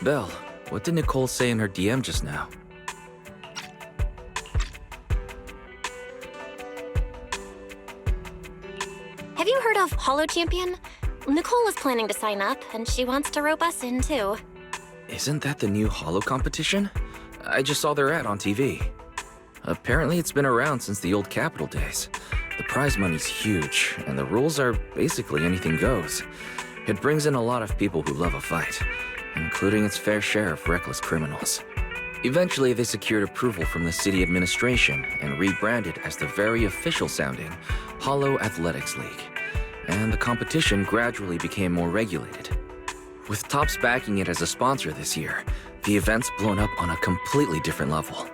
Belle, what did Nicole say in her DM just now? Have you heard of Holo Champion? Nicole is planning to sign up, and she wants to rope us in too. Isn't that the new Holo competition? I just saw their ad on TV. Apparently it's been around since the old Capital days. The prize money's huge, and the rules are basically anything goes. It brings in a lot of people who love a fight, including its fair share of reckless criminals. Eventually, they secured approval from the city administration and rebranded as the very official-sounding Holo Athletics League. And the competition gradually became more regulated. With Topps backing it as a sponsor this year, the event's blown up on a completely different level.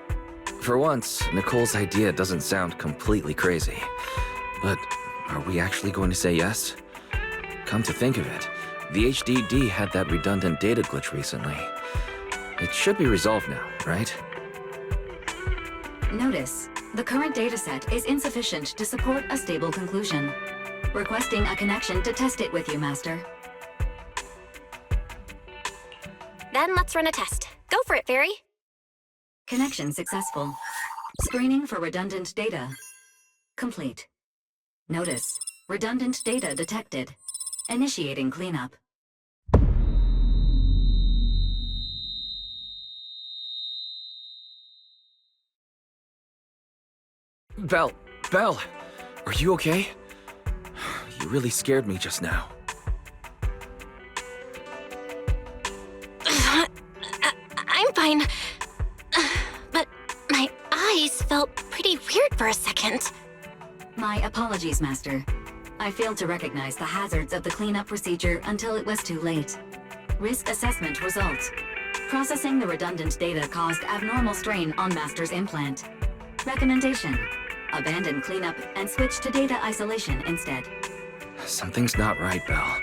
For once, Nicole's idea doesn't sound completely crazy. But are we actually going to say yes? Come to think of it, the HDD had that redundant data glitch recently. It should be resolved now, right? Notice, the current dataset is insufficient to support a stable conclusion. Requesting a connection to test it with you, Master. Then let's run a test. Go for it, Fairy. Connection successful. Screening for redundant data. Complete. Notice, redundant data detected. Initiating cleanup. Belle, are you okay? You really scared me just now. I'm fine. But my eyes felt pretty weird for a second. My apologies, Master. I failed to recognize the hazards of the cleanup procedure until it was too late. Risk assessment results. Processing the redundant data caused abnormal strain on Master's implant. Recommendation: abandon cleanup and switch to data isolation instead. Something's not right, Belle.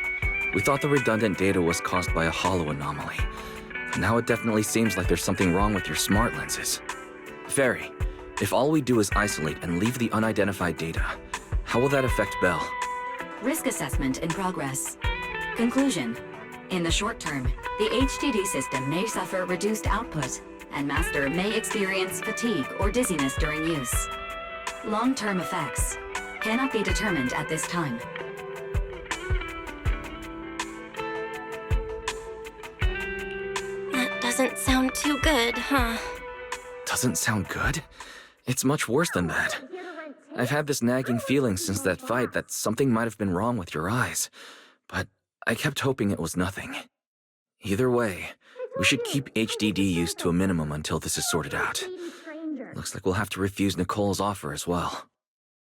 We thought the redundant data was caused by a Holo anomaly. Now it definitely seems like there's something wrong with your smart lenses. Fairy, if all we do is isolate and leave the unidentified data, how will that affect Belle? Risk assessment in progress. Conclusion: in the short term, the HDD system may suffer reduced output, and Master may experience fatigue or dizziness during use. Long-term effects cannot be determined at this time. That doesn't sound too good, huh? Doesn't sound good? It's much worse than that. I've had this nagging feeling since that fight that something might have been wrong with your eyes, but I kept hoping it was nothing. Either way, we should keep HDD use to a minimum until this is sorted out. Looks like we'll have to refuse Nicole's offer as well.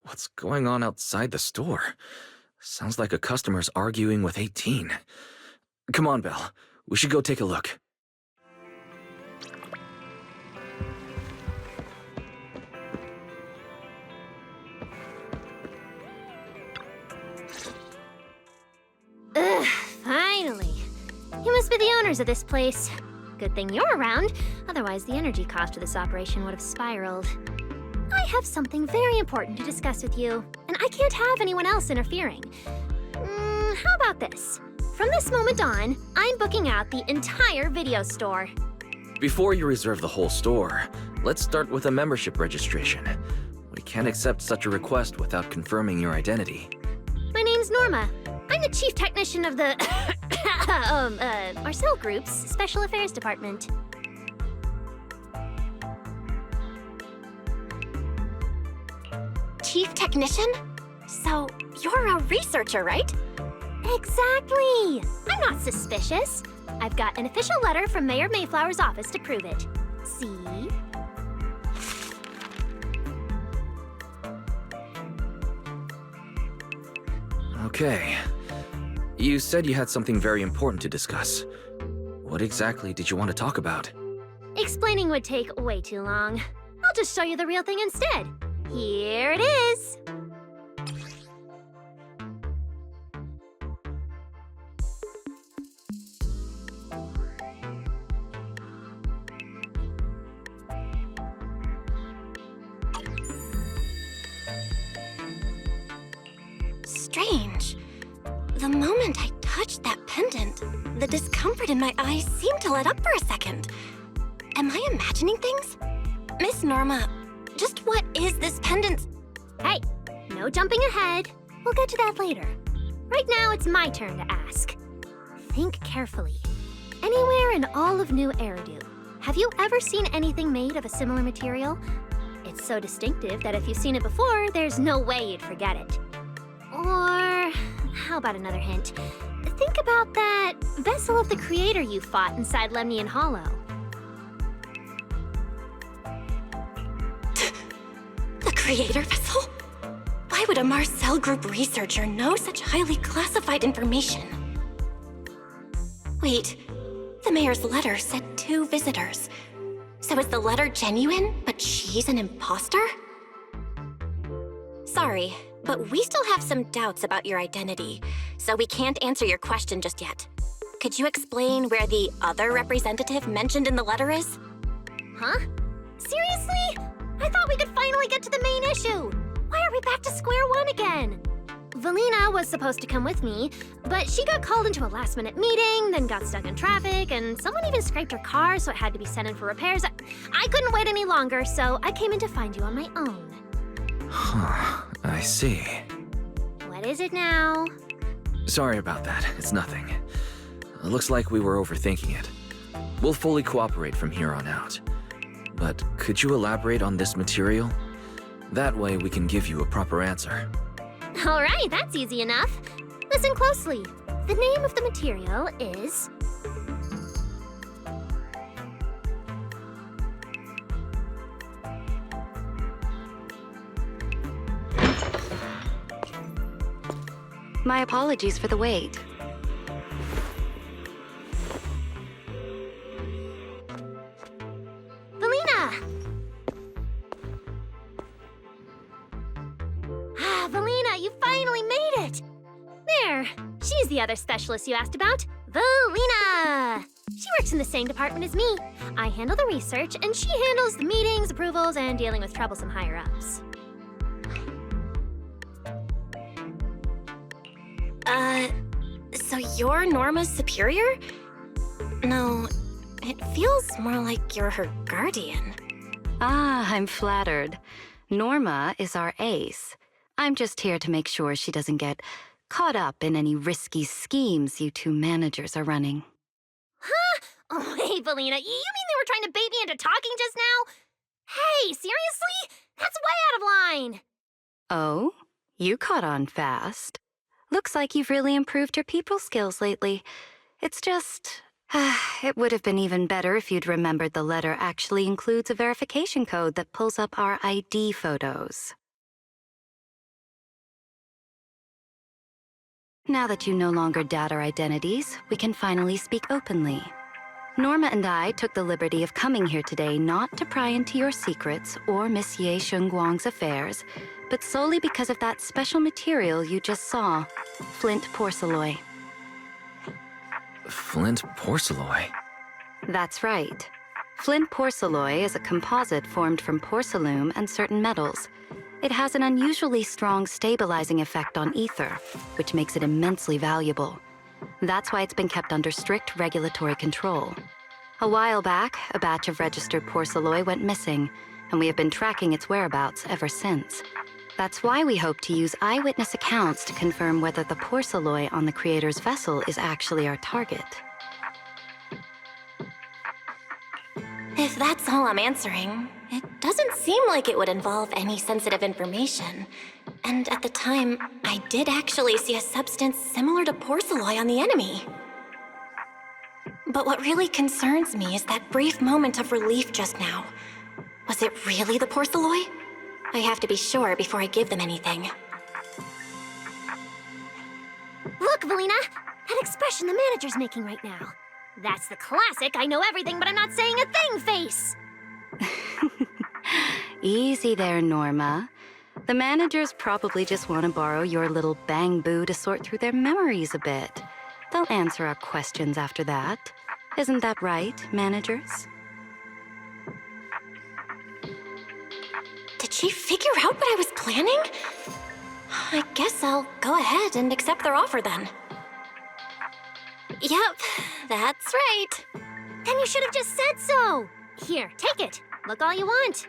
What's going on outside the store? Sounds like a customer's arguing with 18. Come on, Belle. We should go take a look. Ugh, finally. You must be the owners of this place. Good thing you're around, otherwise the energy cost of this operation would have spiraled. I have something very important to discuss with you, and I can't have anyone else interfering. How about this? From this moment on, I'm booking out the entire video store. Before you reserve the whole store, let's start with a membership registration. We can't accept such a request without confirming your identity. My name's Norma. I'm the chief technician of the Marcel Group's Special Affairs Department. Chief technician? So, you're a researcher, right? Exactly! I'm not suspicious. I've got an official letter from Mayor Mayflower's office to prove it. See? Okay. You said you had something very important to discuss. What exactly did you want to talk about? Explaining would take way too long. I'll just show you the real thing instead. Here it is! Strange. The moment I touched that pendant, the discomfort in my eyes seemed to let up for a second. Am I imagining things? Miss Norma, just what is this pendant? Hey, no jumping ahead. We'll get to that later. Right now, it's my turn to ask. Think carefully. Anywhere in all of New Eridu, have you ever seen anything made of a similar material? It's so distinctive that if you've seen it before, there's no way you'd forget it. Or, how about another hint? Think about that vessel of the Creator you fought inside Lemnian Hollow. The Creator vessel? Why would a Marcel Group researcher know such highly classified information? Wait, the mayor's letter said 2 visitors. So is the letter genuine, but she's an imposter? Sorry, but we still have some doubts about your identity, so we can't answer your question just yet. Could you explain where the other representative mentioned in the letter is? Huh? Seriously? I thought we could finally get to the main issue. Why are we back to square one again? Valina was supposed to come with me, but she got called into a last-minute meeting, then got stuck in traffic, and someone even scraped her car, so it had to be sent in for repairs. I couldn't wait any longer, so I came in to find you on my own. Huh, I see. What is it now? Sorry about that, it's nothing. Looks like we were overthinking it. We'll fully cooperate from here on out. But could you elaborate on this material? That way we can give you a proper answer. All right, that's easy enough. Listen closely. The name of the material is... My apologies for the wait. Valina! Valina, you finally made it! There, she's the other specialist you asked about, Valina! She works in the same department as me. I handle the research, and she handles the meetings, approvals, and dealing with troublesome higher-ups. So you're Norma's superior? No, it feels more like you're her guardian. Ah, I'm flattered. Norma is our ace. I'm just here to make sure she doesn't get caught up in any risky schemes you 2 managers are running. Huh? Oh, hey, Valina, you mean they were trying to bait me into talking just now? Hey, seriously? That's way out of line! Oh? You caught on fast. Looks like you've really improved your people skills lately. It's just... it would have been even better if you'd remembered the letter actually includes a verification code that pulls up our ID photos. Now that you no longer doubt our identities, we can finally speak openly. Norma and I took the liberty of coming here today not to pry into your secrets or Miss Ye Shengguang's affairs, but solely because of that special material you just saw, flint porcelain. Flint porcelain? That's right. Flint porcelain is a composite formed from porcelain and certain metals. It has an unusually strong stabilizing effect on ether, which makes it immensely valuable. That's why it's been kept under strict regulatory control. A while back, a batch of registered porcelain went missing, and we have been tracking its whereabouts ever since. That's why we hope to use eyewitness accounts to confirm whether the porcelain on the Creator's vessel is actually our target. If that's all I'm answering, it doesn't seem like it would involve any sensitive information. And at the time, I did actually see a substance similar to porcelain on the enemy. But what really concerns me is that brief moment of relief just now. Was it really the porcelain? I have to be sure before I give them anything. Look, Valina! That expression the manager's making right now. That's the classic I know everything but I'm not saying a thing face! Easy there, Norma. The managers probably just want to borrow your little bang-boo to sort through their memories a bit. They'll answer our questions after that. Isn't that right, managers? Did she figure out what I was planning? I guess I'll go ahead and accept their offer then. Yep, That's right. Then you should have just said so! Here, take it. Look all you want.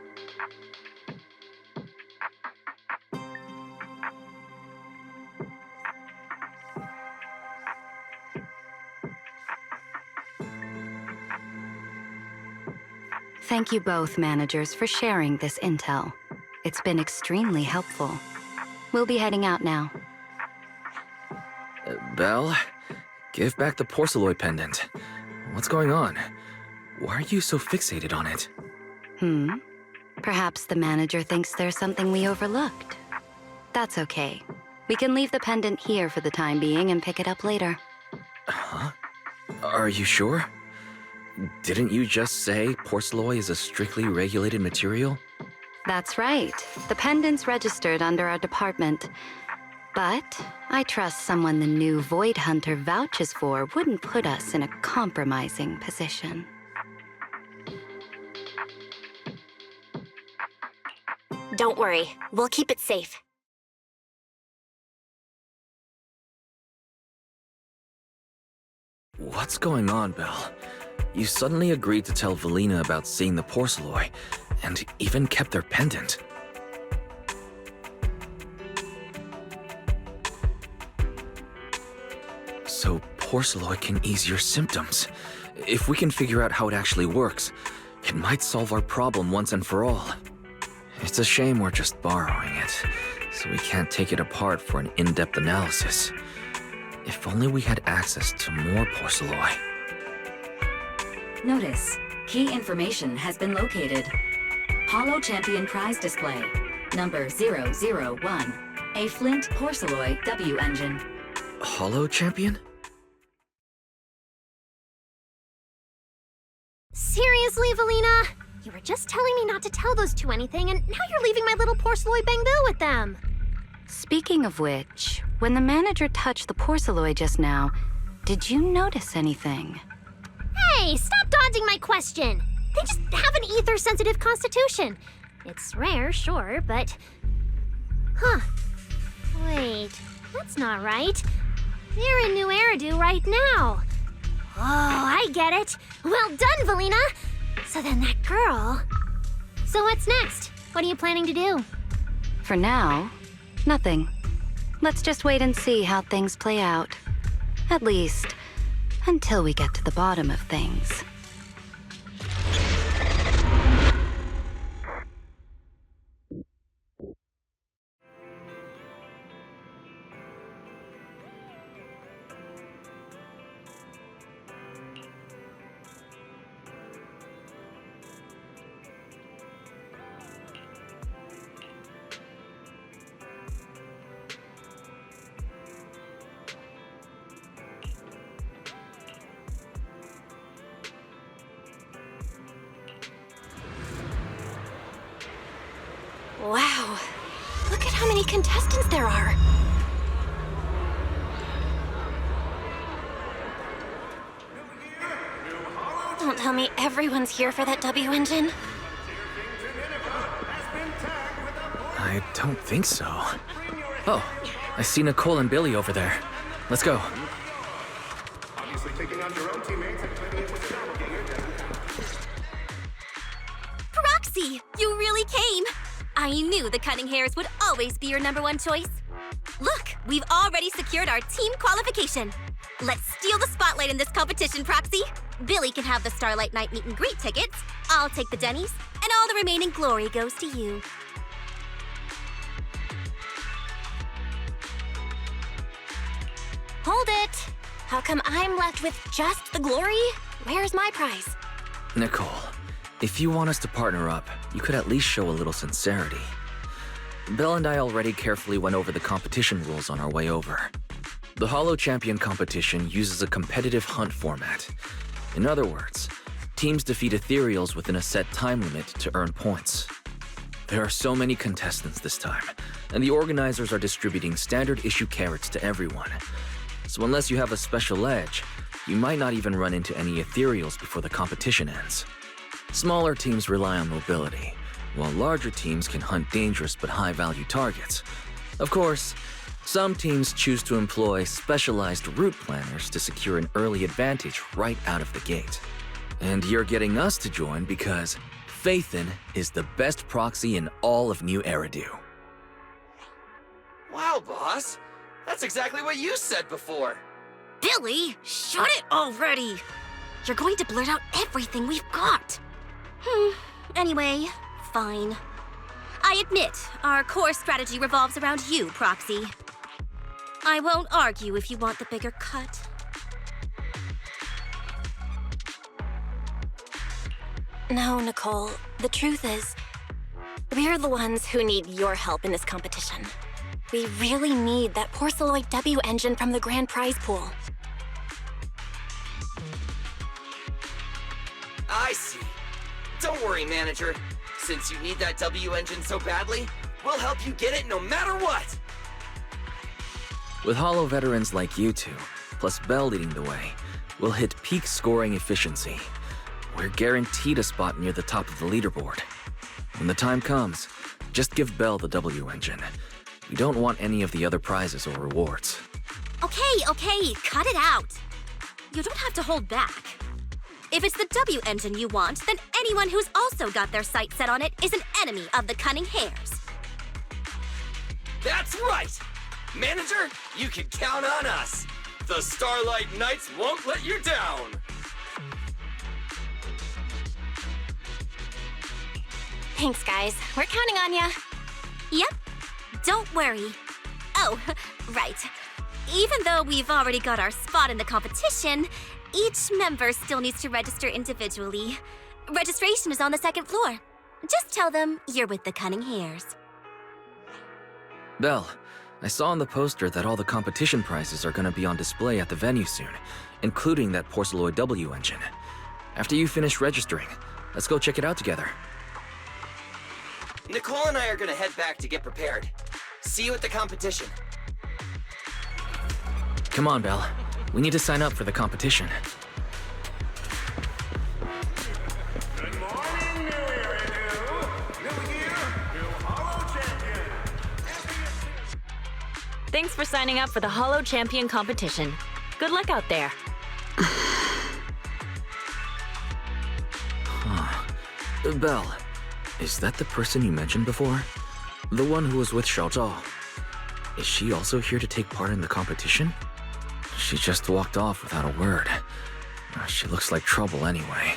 Thank you both, managers, for sharing this intel. It's been extremely helpful. We'll be heading out now. Belle, give back the porcelain pendant. What's going on? Why are you so fixated on it? Perhaps the manager thinks there's something we overlooked. That's okay. We can leave the pendant here for the time being and pick it up later. Huh? Are you sure? Didn't you just say porcelain is a strictly regulated material? That's right. The pendant's registered under our department. But I trust someone the new Void Hunter vouches for wouldn't put us in a compromising position. Don't worry, we'll keep it safe. What's going on, Belle? You suddenly agreed to tell Valina about seeing the porcelain, and even kept their pendant. So porcelain can ease your symptoms. If we can figure out how it actually works, it might solve our problem once and for all. It's a shame we're just borrowing it, so we can't take it apart for an in-depth analysis. If only we had access to more porcelain. Notice, key information has been located. Holo Champion prize display, number 001, a Flint Porceloy W engine. Holo Champion? Seriously, Valina? You were just telling me not to tell those two anything, and now you're leaving my little porcelain bang-bill with them. Speaking of which, when the manager touched the porcelain just now, did you notice anything? Hey, stop dodging my question! They just have an ether-sensitive constitution. It's rare, sure, but... Huh. Wait, that's not right. They're in New Eridu right now. Oh, I get it. Well done, Valina! So then that girl... So what's next? What are you planning to do? For now, nothing. Let's just wait and see how things play out. At least, until we get to the bottom of things. Wow. Look at how many contestants there are. Don't tell me everyone's here for that W engine. I don't think so. Oh, I see Nicole and Billy over there. Let's go. Obviously taking on your own teammates and playing it with the doppelganger. Proxy, you really came! I knew the cutting hairs would always be your #1 choice. Look, we've already secured our team qualification. Let's steal the spotlight in this competition, Proxy. Billy can have the Starlight Night meet and greet tickets. I'll take the Denny's, and all the remaining glory goes to you. Hold it! How come I'm left with just the glory? Where's my prize? Nicole, if you want us to partner up, you could at least show a little sincerity. Belle and I already carefully went over the competition rules on our way over. The Holo Champion competition uses a competitive hunt format. In other words, teams defeat ethereals within a set time limit to earn points. There are so many contestants this time, and the organizers are distributing standard issue carrots to everyone. So unless you have a special edge, you might not even run into any ethereals before the competition ends. Smaller teams rely on mobility, while larger teams can hunt dangerous but high-value targets. Of course, some teams choose to employ specialized route planners to secure an early advantage right out of the gate. And you're getting us to join because Faithin is the best proxy in all of New Eridu. Wow, boss. That's exactly what you said before. Billy, shut it already! You're going to blurt out everything we've got. Anyway, fine. I admit, our core strategy revolves around you, Proxy. I won't argue if you want the bigger cut. No, Nicole. The truth is, we're the ones who need your help in this competition. We really need that Porceloid W engine from the grand prize pool. I see. Don't worry, manager. Since you need that W engine so badly, we'll help you get it no matter what! With Holo veterans like you two, plus Bell leading the way, we'll hit peak scoring efficiency. We're guaranteed a spot near the top of the leaderboard. When the time comes, just give Bell the W engine. We don't want any of the other prizes or rewards. Okay, cut it out. You don't have to hold back. If it's the W engine you want, then anyone who's also got their sights set on it is an enemy of the Cunning Hares. That's right! Manager, you can count on us! The Starlight Knights won't let you down! Thanks, guys. We're counting on ya. Yep, don't worry. Oh, right. Even though we've already got our spot in the competition, each member still needs to register individually. Registration is on the second floor. Just tell them you're with the Cunning Hares. Bell, I saw on the poster that all the competition prizes are gonna be on display at the venue soon, including that Porceloid W engine. After you finish registering, let's go check it out together. Nicole and I are gonna head back to get prepared. See you at the competition. Come on, Bell. We need to sign up for the competition. Good morning, New Eridu. New year, new Holo champion. Thanks for signing up for the Holo Champion competition. Good luck out there. Bell, is that the person you mentioned before? The one who was with Xiao Zhao? Is she also here to take part in the competition? She just walked off without a word. She looks like trouble anyway.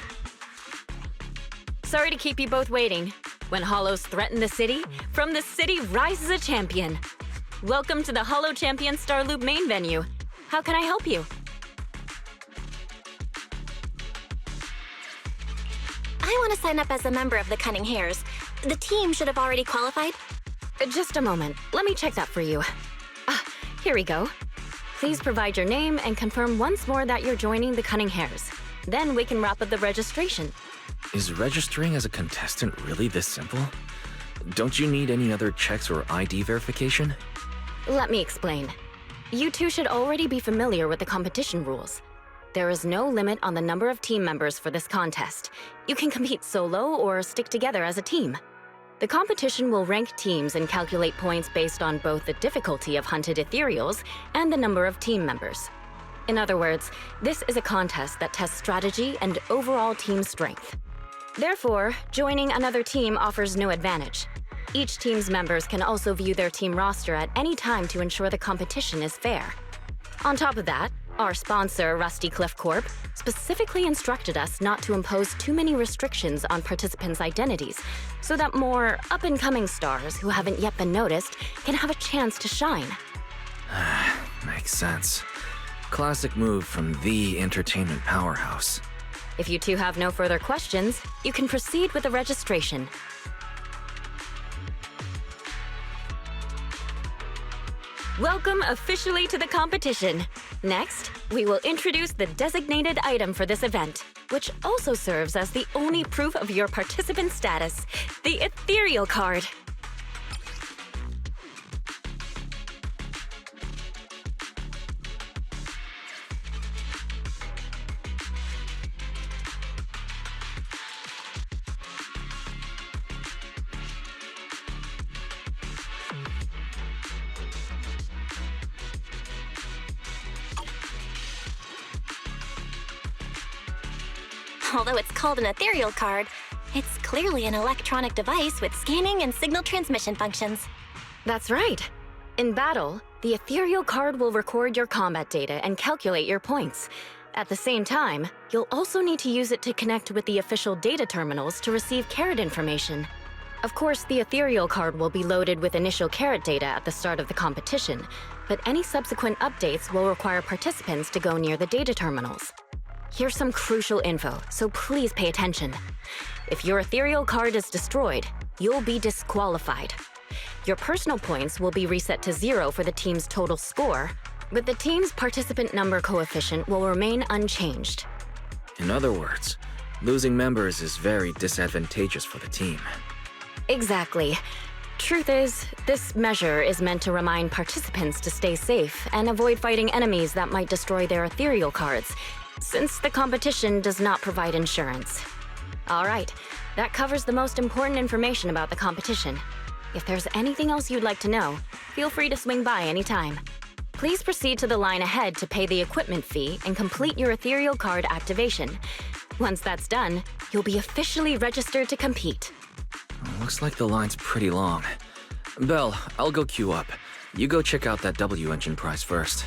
Sorry to keep you both waiting. When Holos threaten the city, from the city rises a champion. Welcome to the Holo Champion Star Loop main venue. How can I help you? I want to sign up as a member of the Cunning Hares. The team should have already qualified. Just a moment. Let me check that for you. Here we go. Please provide your name and confirm once more that you're joining the Cunning Hares. Then we can wrap up the registration. Is registering as a contestant really this simple? Don't you need any other checks or ID verification? Let me explain. You two should already be familiar with the competition rules. There is no limit on the number of team members for this contest. You can compete solo or stick together as a team. The competition will rank teams and calculate points based on both the difficulty of hunted ethereals and the number of team members. In other words, this is a contest that tests strategy and overall team strength. Therefore, joining another team offers no advantage. Each team's members can also view their team roster at any time to ensure the competition is fair. On top of that, our sponsor, Rusty Cliff Corp, specifically instructed us not to impose too many restrictions on participants' identities, so that more up-and-coming stars who haven't yet been noticed can have a chance to shine. Makes sense. Classic move from the entertainment powerhouse. If you two have no further questions, you can proceed with the registration. Welcome officially to the competition. Next, we will introduce the designated item for this event, which also serves as the only proof of your participant status, the ethereal card. Although it's called an ethereal card, it's clearly an electronic device with scanning and signal transmission functions. That's right. In battle, the ethereal card will record your combat data and calculate your points. At the same time, you'll also need to use it to connect with the official data terminals to receive carrot information. Of course, the ethereal card will be loaded with initial carrot data at the start of the competition, but any subsequent updates will require participants to go near the data terminals. Here's some crucial info, so please pay attention. If your ethereal card is destroyed, you'll be disqualified. Your personal points will be reset to 0 for the team's total score, but the team's participant number coefficient will remain unchanged. In other words, losing members is very disadvantageous for the team. Exactly. Truth is, this measure is meant to remind participants to stay safe and avoid fighting enemies that might destroy their ethereal cards, since the competition does not provide insurance. All right, that covers the most important information about the competition. If there's anything else you'd like to know, feel free to swing by anytime. Please proceed to the line ahead to pay the equipment fee and complete your ethereal card activation. Once that's done, you'll be officially registered to compete. Looks like the line's pretty long. Belle, I'll go queue up. You go check out that W engine prize first.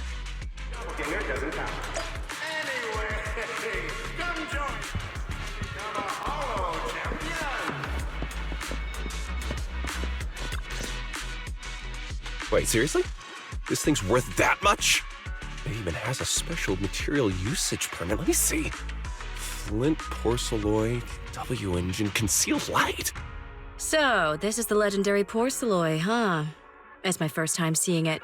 Doppelganger doesn't count. Anyway, come join. Become a Holo champion. Wait, seriously? This thing's worth that much? It even has a special material usage permit. Let me see. Flint, porcelloy, W engine, concealed light. So, this is the legendary porcelloy, huh? It's my first time seeing it.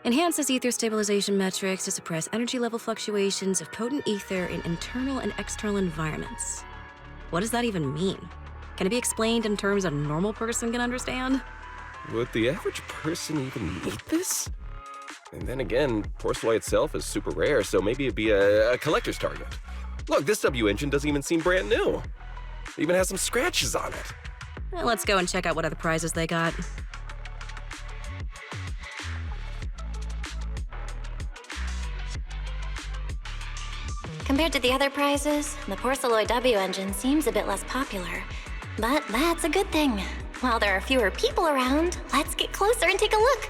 Enhances ether stabilization metrics to suppress energy level fluctuations of potent ether in internal and external environments. What does that even mean? Can it be explained in terms a normal person can understand? Would the average person even need this? And then again, porcelloy itself is super rare, so maybe it'd be a collector's target. Look, this W engine doesn't even seem brand new. It even has some scratches on it. Well, let's go and check out what other prizes they got. Compared to the other prizes, the Porcelloy W engine seems a bit less popular. But that's a good thing. While there are fewer people around, let's get closer and take a look.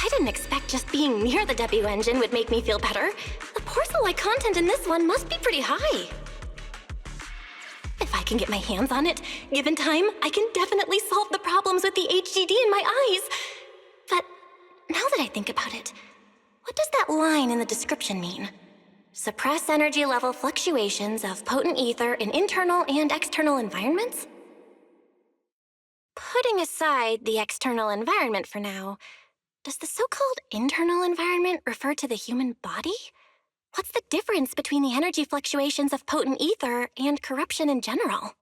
I didn't expect just being near the W engine would make me feel better. The porcelain content in this one must be pretty high. If I can get my hands on it, given time, I can definitely solve the problems with the HDD in my eyes. But now that I think about it, what does that line in the description mean? Suppress energy level fluctuations of potent ether in internal and external environments? Putting aside the external environment for now, does the so-called internal environment refer to the human body? What's the difference between the energy fluctuations of potent ether and corruption in general?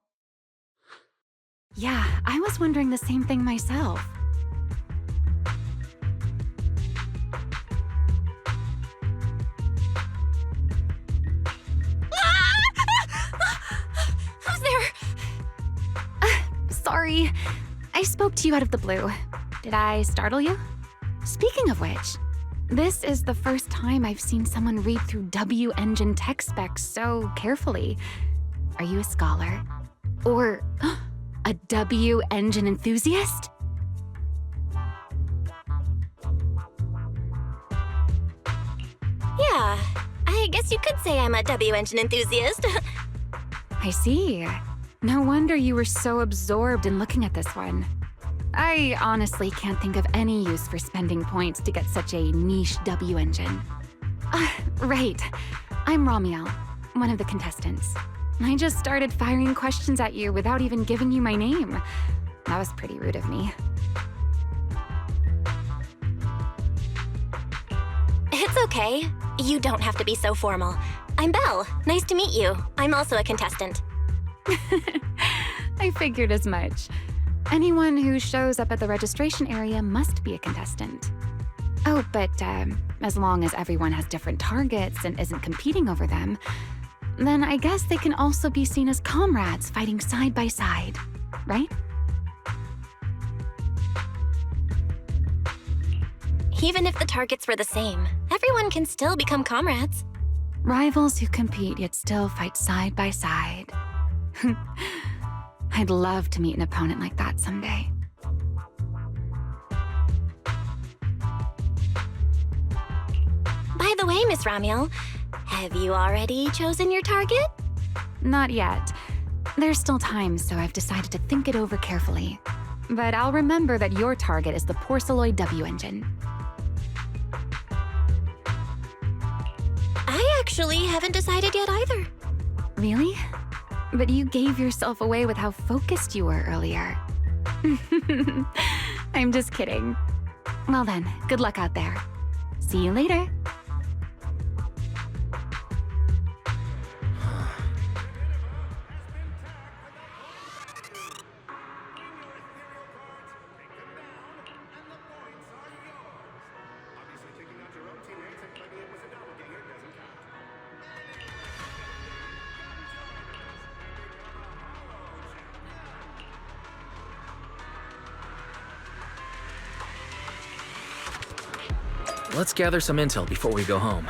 Yeah, I was wondering the same thing myself. Who's there? Sorry, I spoke to you out of the blue. Did I startle you? Speaking of which, this is the first time I've seen someone read through W engine tech specs so carefully. Are you a scholar? Or a W engine enthusiast? Yeah, I guess you could say I'm a W engine enthusiast. I see. No wonder you were so absorbed in looking at this one. I honestly can't think of any use for spending points to get such a niche W engine. Right. I'm Ramiel, one of the contestants. I just started firing questions at you without even giving you my name. That was pretty rude of me. It's okay. You don't have to be so formal. I'm Belle. Nice to meet you. I'm also a contestant. I figured as much. Anyone who shows up at the registration area must be a contestant. Oh, but as long as everyone has different targets and isn't competing over them, then I guess they can also be seen as comrades fighting side by side, right? Even if the targets were the same, everyone can still become comrades. Rivals who compete yet still fight side by side. I'd love to meet an opponent like that someday. By the way, Miss Ramiel, have you already chosen your target? Not yet. There's still time, so I've decided to think it over carefully. But I'll remember that your target is the Porceloid W engine. I actually haven't decided yet either. Really? But you gave yourself away with how focused you were earlier. I'm just kidding. Well then, good luck out there. See you later. Let's gather some intel before we go home.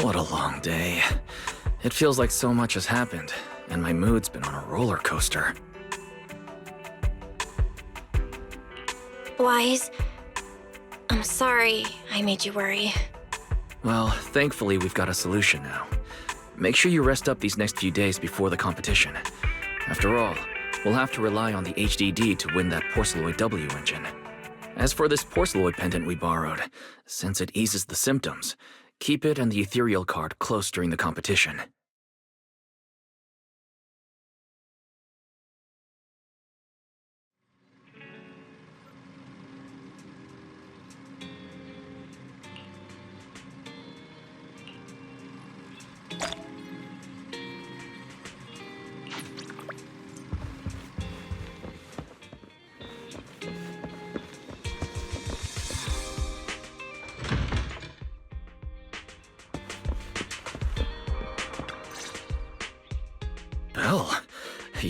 What a long day. It feels like so much has happened, and my mood's been on a roller coaster. Wise, I'm sorry I made you worry. Well, thankfully we've got a solution now. Make sure you rest up these next few days before the competition. After all, we'll have to rely on the HDD to win that Porceloid W engine. As for this Porceloid pendant we borrowed, since it eases the symptoms, keep it and the ethereal card close during the competition.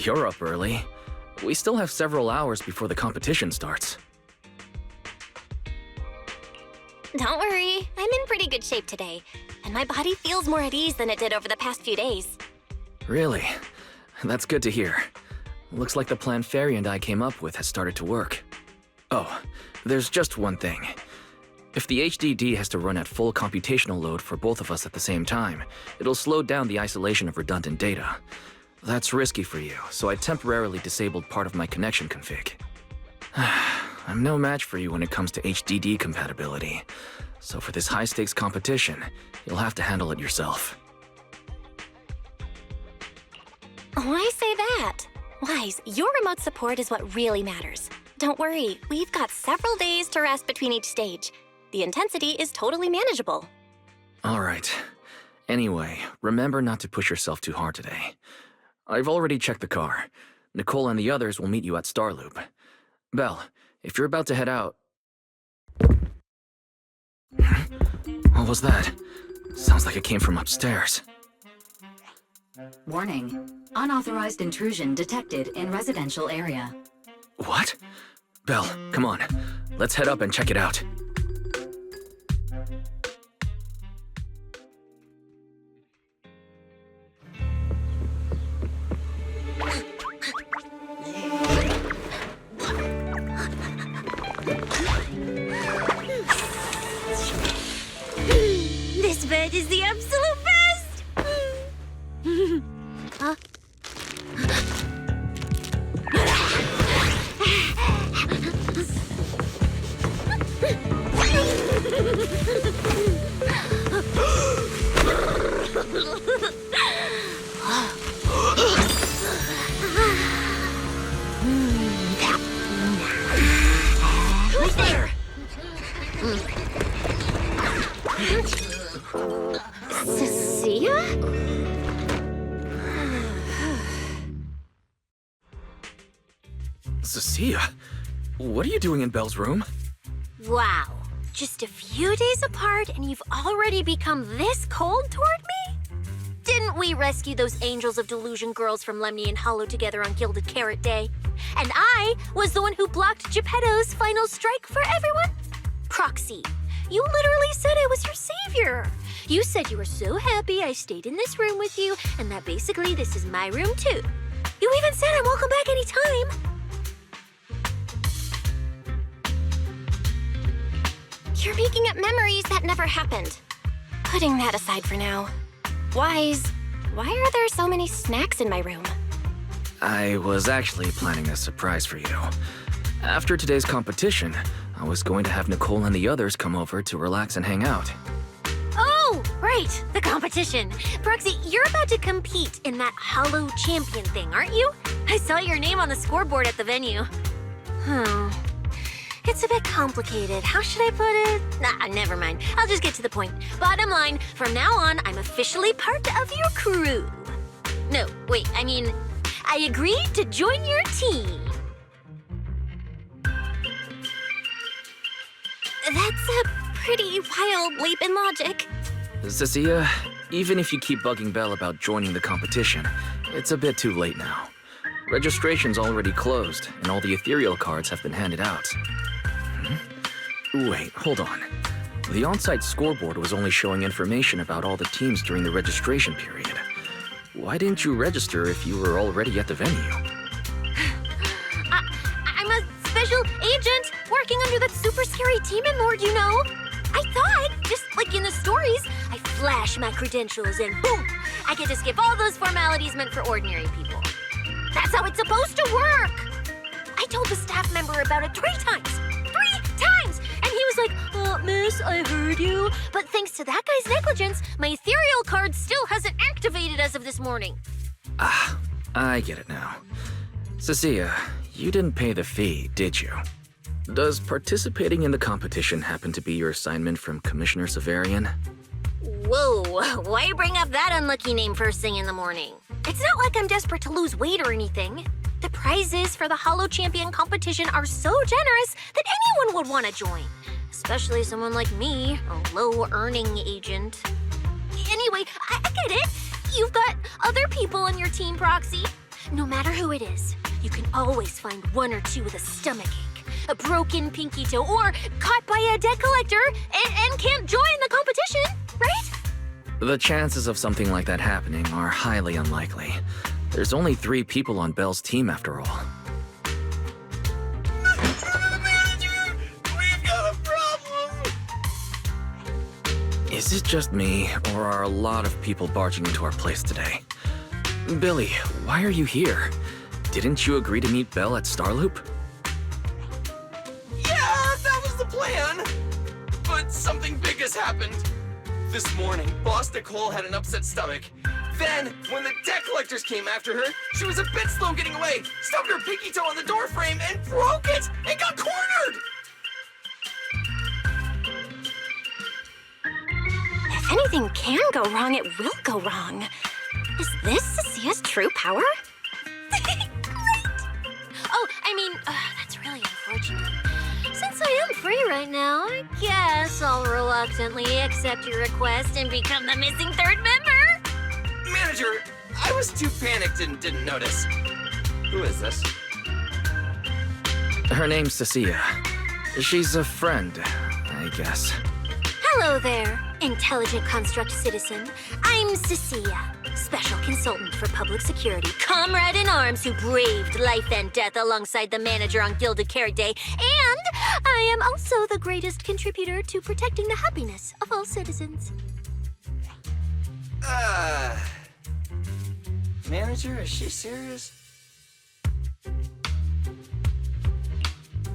You're up early. We still have several hours before the competition starts. Don't worry, I'm in pretty good shape today, and my body feels more at ease than it did over the past few days. Really? That's good to hear. Looks like the plan Fairy and I came up with has started to work. Oh, there's just one thing. If the HDD has to run at full computational load for both of us at the same time, it'll slow down the isolation of redundant data. That's risky for you, so I temporarily disabled part of my connection config. I'm no match for you when it comes to HDD compatibility, so for this high-stakes competition, you'll have to handle it yourself. Why say that? Wise, your remote support is what really matters. Don't worry, we've got several days to rest between each stage. The intensity is totally manageable. All right. Anyway, remember not to push yourself too hard today. I've already checked the car. Nicole and the others will meet you at Starloop. Belle, if you're about to head out... What was that? Sounds like it came from upstairs. Warning. Unauthorized intrusion detected in residential area. What? Belle, come on. Let's head up and check it out. This bed is the absolute best! Huh? Who's there? Cissia? Cissia? What are you doing in Belle's room? Wow. Just a few days apart and you've already become this cold toward me? Didn't we rescue those angels of delusion girls from Lemny and Hollow together on Gilded Carrot Day? And I was the one who blocked Geppetto's final strike for everyone? Proxy, you literally said I was your savior. You said you were so happy I stayed in this room with you and that basically this is my room too. You even said I'm welcome back anytime. You're making up memories that never happened. Putting that aside for now. Wise, why are there so many snacks in my room? I was actually planning a surprise for you. After today's competition, I was going to have Nicole and the others come over to relax and hang out. Oh, right, the competition. Proxy, you're about to compete in that Hollow Champion thing, aren't you? I saw your name on the scoreboard at the venue. It's a bit complicated. How should I put it? Nah, never mind. I'll just get to the point. Bottom line, from now on, I'm officially part of your crew. No, wait, I mean, I agreed to join your team. That's a pretty wild leap in logic. Cissia, even if you keep bugging Belle about joining the competition, it's a bit too late now. Registration's already closed, and all the ethereal cards have been handed out. Wait, hold on. The on-site scoreboard was only showing information about all the teams during the registration period. Why didn't you register if you were already at the venue? I'm a special agent working under that super scary demon lord, you know. I thought, just like in the stories, I flash my credentials and boom, I get to skip all those formalities meant for ordinary people. That's how it's supposed to work. I told the staff member about it 3 times. 3 times! And he was like, miss, I heard you. But thanks to that guy's negligence, my ethereal card still hasn't activated as of this morning. Ah, I get it now. Cissia, you didn't pay the fee, did you? Does participating in the competition happen to be your assignment from Commissioner Severian? Whoa, why bring up that unlucky name first thing in the morning? It's not like I'm desperate to lose weight or anything. The prizes for the Hollow Champion competition are so generous that anyone would want to join. Especially someone like me, a low-earning agent. Anyway, I get it. You've got other people on your team, Proxy. No matter who it is, you can always find one or two with a stomachache, a broken pinky toe, or caught by a debt collector and can't join the competition, right? The chances of something like that happening are highly unlikely. There's only 3 people on Belle's team after all. Manager, we've got a problem! Is it just me, or are a lot of people barging into our place today? Billy, why are you here? Didn't you agree to meet Belle at Starloop? Yeah, that was the plan! But something big has happened. This morning, Boss Nicole had an upset stomach. Then, when the debt collectors came after her, she was a bit slow getting away, stubbed her pinky toe on the door frame, and broke it, and got cornered! If anything can go wrong, it will go wrong. Is this Cissia's true power? Great! Oh, I mean, that's really unfortunate. Since I am free right now, I guess I'll reluctantly accept your request and become the missing 3rd member. Manager, I was too panicked and didn't notice. Who is this? Her name's Cissia. She's a friend, I guess. Hello there, intelligent construct citizen. I'm Cissia, special consultant for public security, comrade in arms who braved life and death alongside the manager on Gilded Carrot Day, and I am also the greatest contributor to protecting the happiness of all citizens. Manager, is she serious?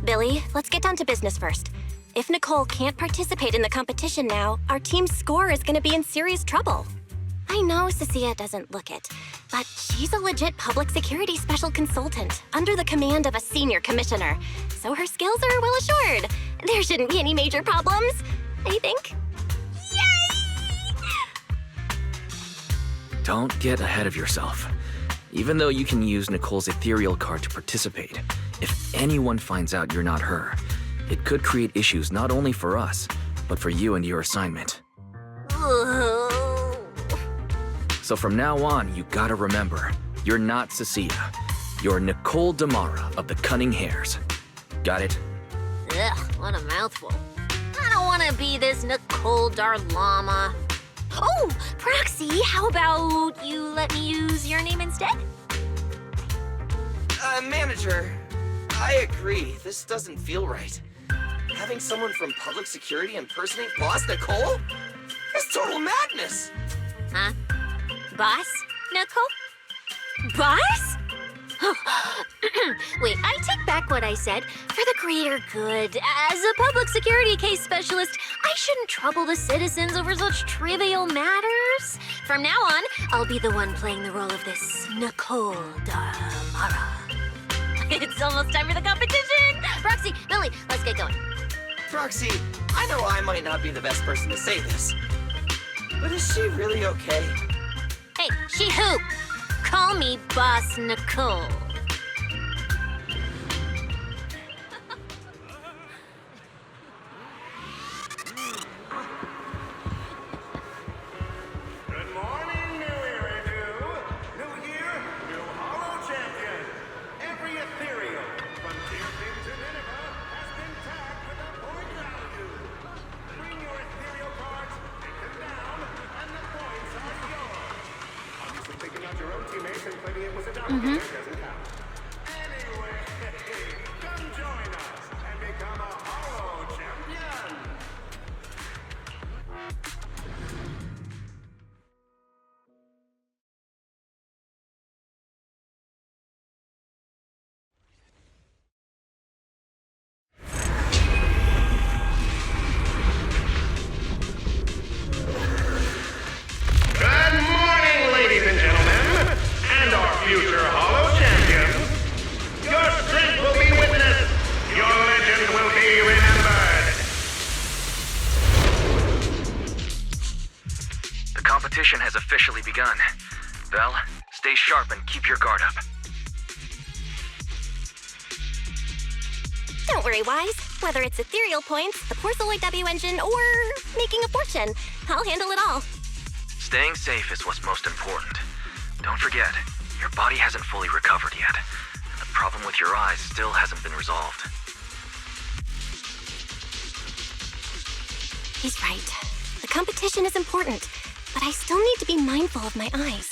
Billy, let's get down to business first. If Nicole can't participate in the competition now, our team's score is gonna be in serious trouble. I know Cissia doesn't look it, but she's a legit public security special consultant under the command of a senior commissioner, so her skills are well assured. There shouldn't be any major problems, I think. Don't get ahead of yourself. Even though you can use Nicole's ethereal card to participate, if anyone finds out you're not her, it could create issues not only for us, but for you and your assignment. So from now on, you gotta remember, you're not Cissia. You're Nicole Damara of the Cunning Hares. Got it? Ugh, what a mouthful. I don't want to be this Nicole Darlama. Oh, Proxy, how about you let me use your name instead? Manager, I agree. This doesn't feel right. Having someone from public security impersonate Boss Nicole? It's total madness! Huh? Boss, Nicole? Boss? Wait, I take back what I said. For the greater good, as a public security case specialist, I shouldn't trouble the citizens over such trivial matters. From now on, I'll be the one playing the role of this Nicole Damara. It's almost time for the competition! Proxy, Billy, let's get going. Proxy, I know I might not be the best person to say this, but is she really okay? Hey, she who? Call me Boss Nicole. Good morning, new Eridu. New year, new Holo champion. Every ethereal, from Tearfig to Nineveh, has been tagged with a point value. Bring your ethereal cards, take them down, and the points are yours. Obviously, taking out your own teammates and playing it with a doppelganger doesn't count. Anyway, come join us and become a Holo champion. Good morning, ladies and gentlemen, and our future Holo champions. Your strength will be witnessed. Your legend will be remembered. The competition has officially begun. Belle, stay sharp and keep your guard up. Don't worry, Wise. Whether it's ethereal points, the Porceloid W engine, or making a fortune, I'll handle it all. Staying safe is what's most important. Don't forget, Your body hasn't fully recovered yet. The problem with your eyes still hasn't been resolved. He's right. The competition is important, but I still need to be mindful of my eyes.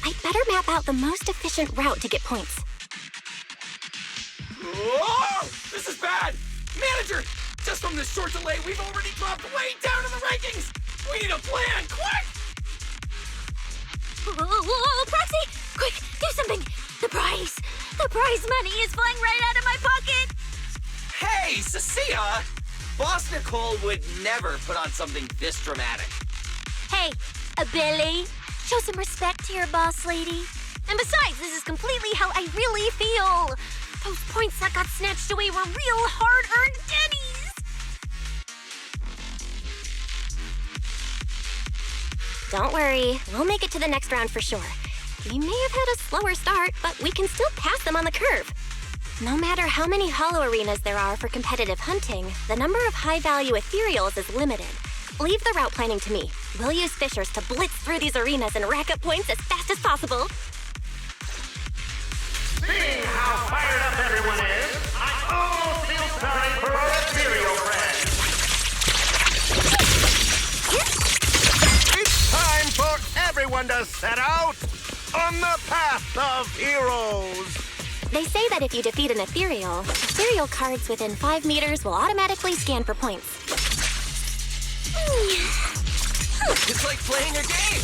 I'd better map out the most efficient route to get points. Whoa! This is bad! Manager! Just from this short delay, we've already dropped way down in the rankings! We need a plan, quick! Whoa, Proxy! Quick, do something! The prize money is flying right out of my pocket! Hey, Cissia! Boss Nicole would never put on something this dramatic. Hey, Billy, show some respect to your boss lady. And besides, this is completely how I really feel. Those points that got snatched away were real hard-earned pennies. Don't worry, we'll make it to the next round for sure. We may have had a slower start, but we can still pass them on the curve. No matter how many holo arenas there are for competitive hunting, the number of high-value ethereals is limited. Leave the route planning to me. We'll use fishers to blitz through these arenas and rack up points as fast as possible. Seeing how fired up everyone is, I almost feel sorry for our ethereal friends. It's time for everyone to set out on the path of heroes. They say that if you defeat an ethereal cards within 5 meters will automatically scan for points. It's like playing a game!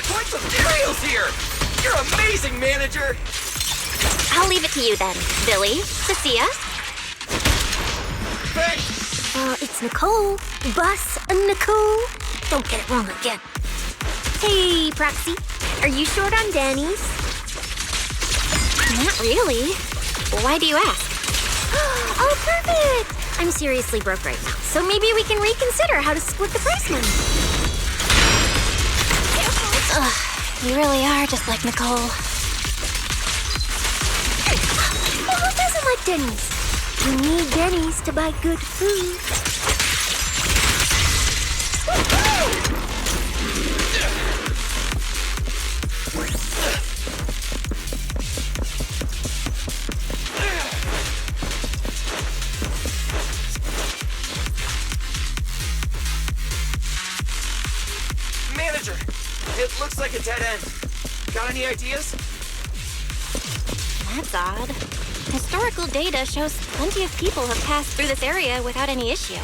Points of cereals here! You're amazing, manager! I'll leave it to you then, Billy. Cissia? Thanks! It's Nicole. Bus Nicole. Don't get it wrong again. Hey, Proxy. Are you short on Danny's? Not really. Why do you ask? Oh, perfect! I'm seriously broke right now, so maybe we can reconsider how to split the prize money. Ugh, you really are just like Nicole. Well, who doesn't like Denny's? You need Denny's to buy good food. Manager, it looks like a dead end. Got any ideas? That's odd. Historical data shows plenty of people have passed through this area without any issue.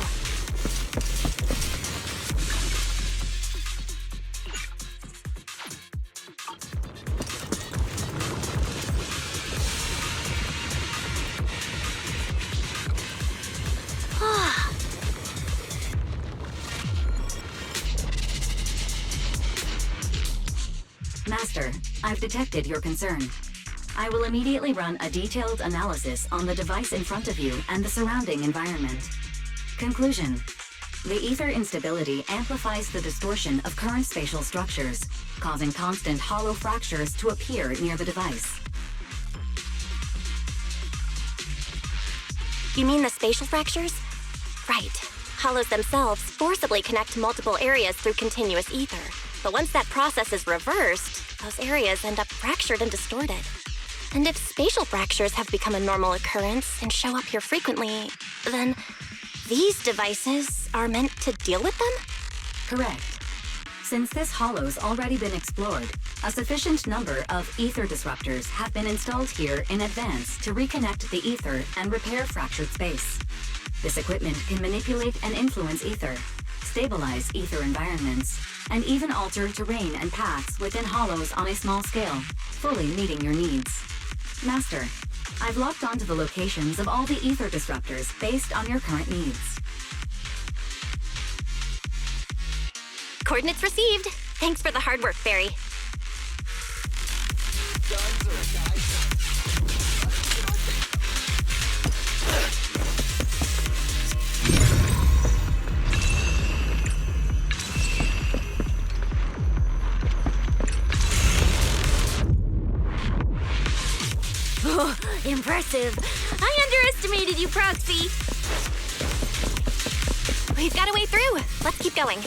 Master, I've detected your concern. I will immediately run a detailed analysis on the device in front of you and the surrounding environment. Conclusion. The ether instability amplifies the distortion of current spatial structures, causing constant hollow fractures to appear near the device. You mean the spatial fractures? Right. Hollows themselves forcibly connect multiple areas through continuous ether. But once that process is reversed, those areas end up fractured and distorted. And if spatial fractures have become a normal occurrence and show up here frequently, then these devices are meant to deal with them? Correct. Since this hollow's already been explored, a sufficient number of ether disruptors have been installed here in advance to reconnect the ether and repair fractured space. This equipment can manipulate and influence ether, stabilize ether environments, and even alter terrain and paths within hollows on a small scale, fully meeting your needs. Master, I've locked onto the locations of all the ether disruptors based on your current needs. Coordinates received. Thanks for the hard work, Barry. Impressive. I underestimated you, Proxy. We've got a way through. Let's keep going.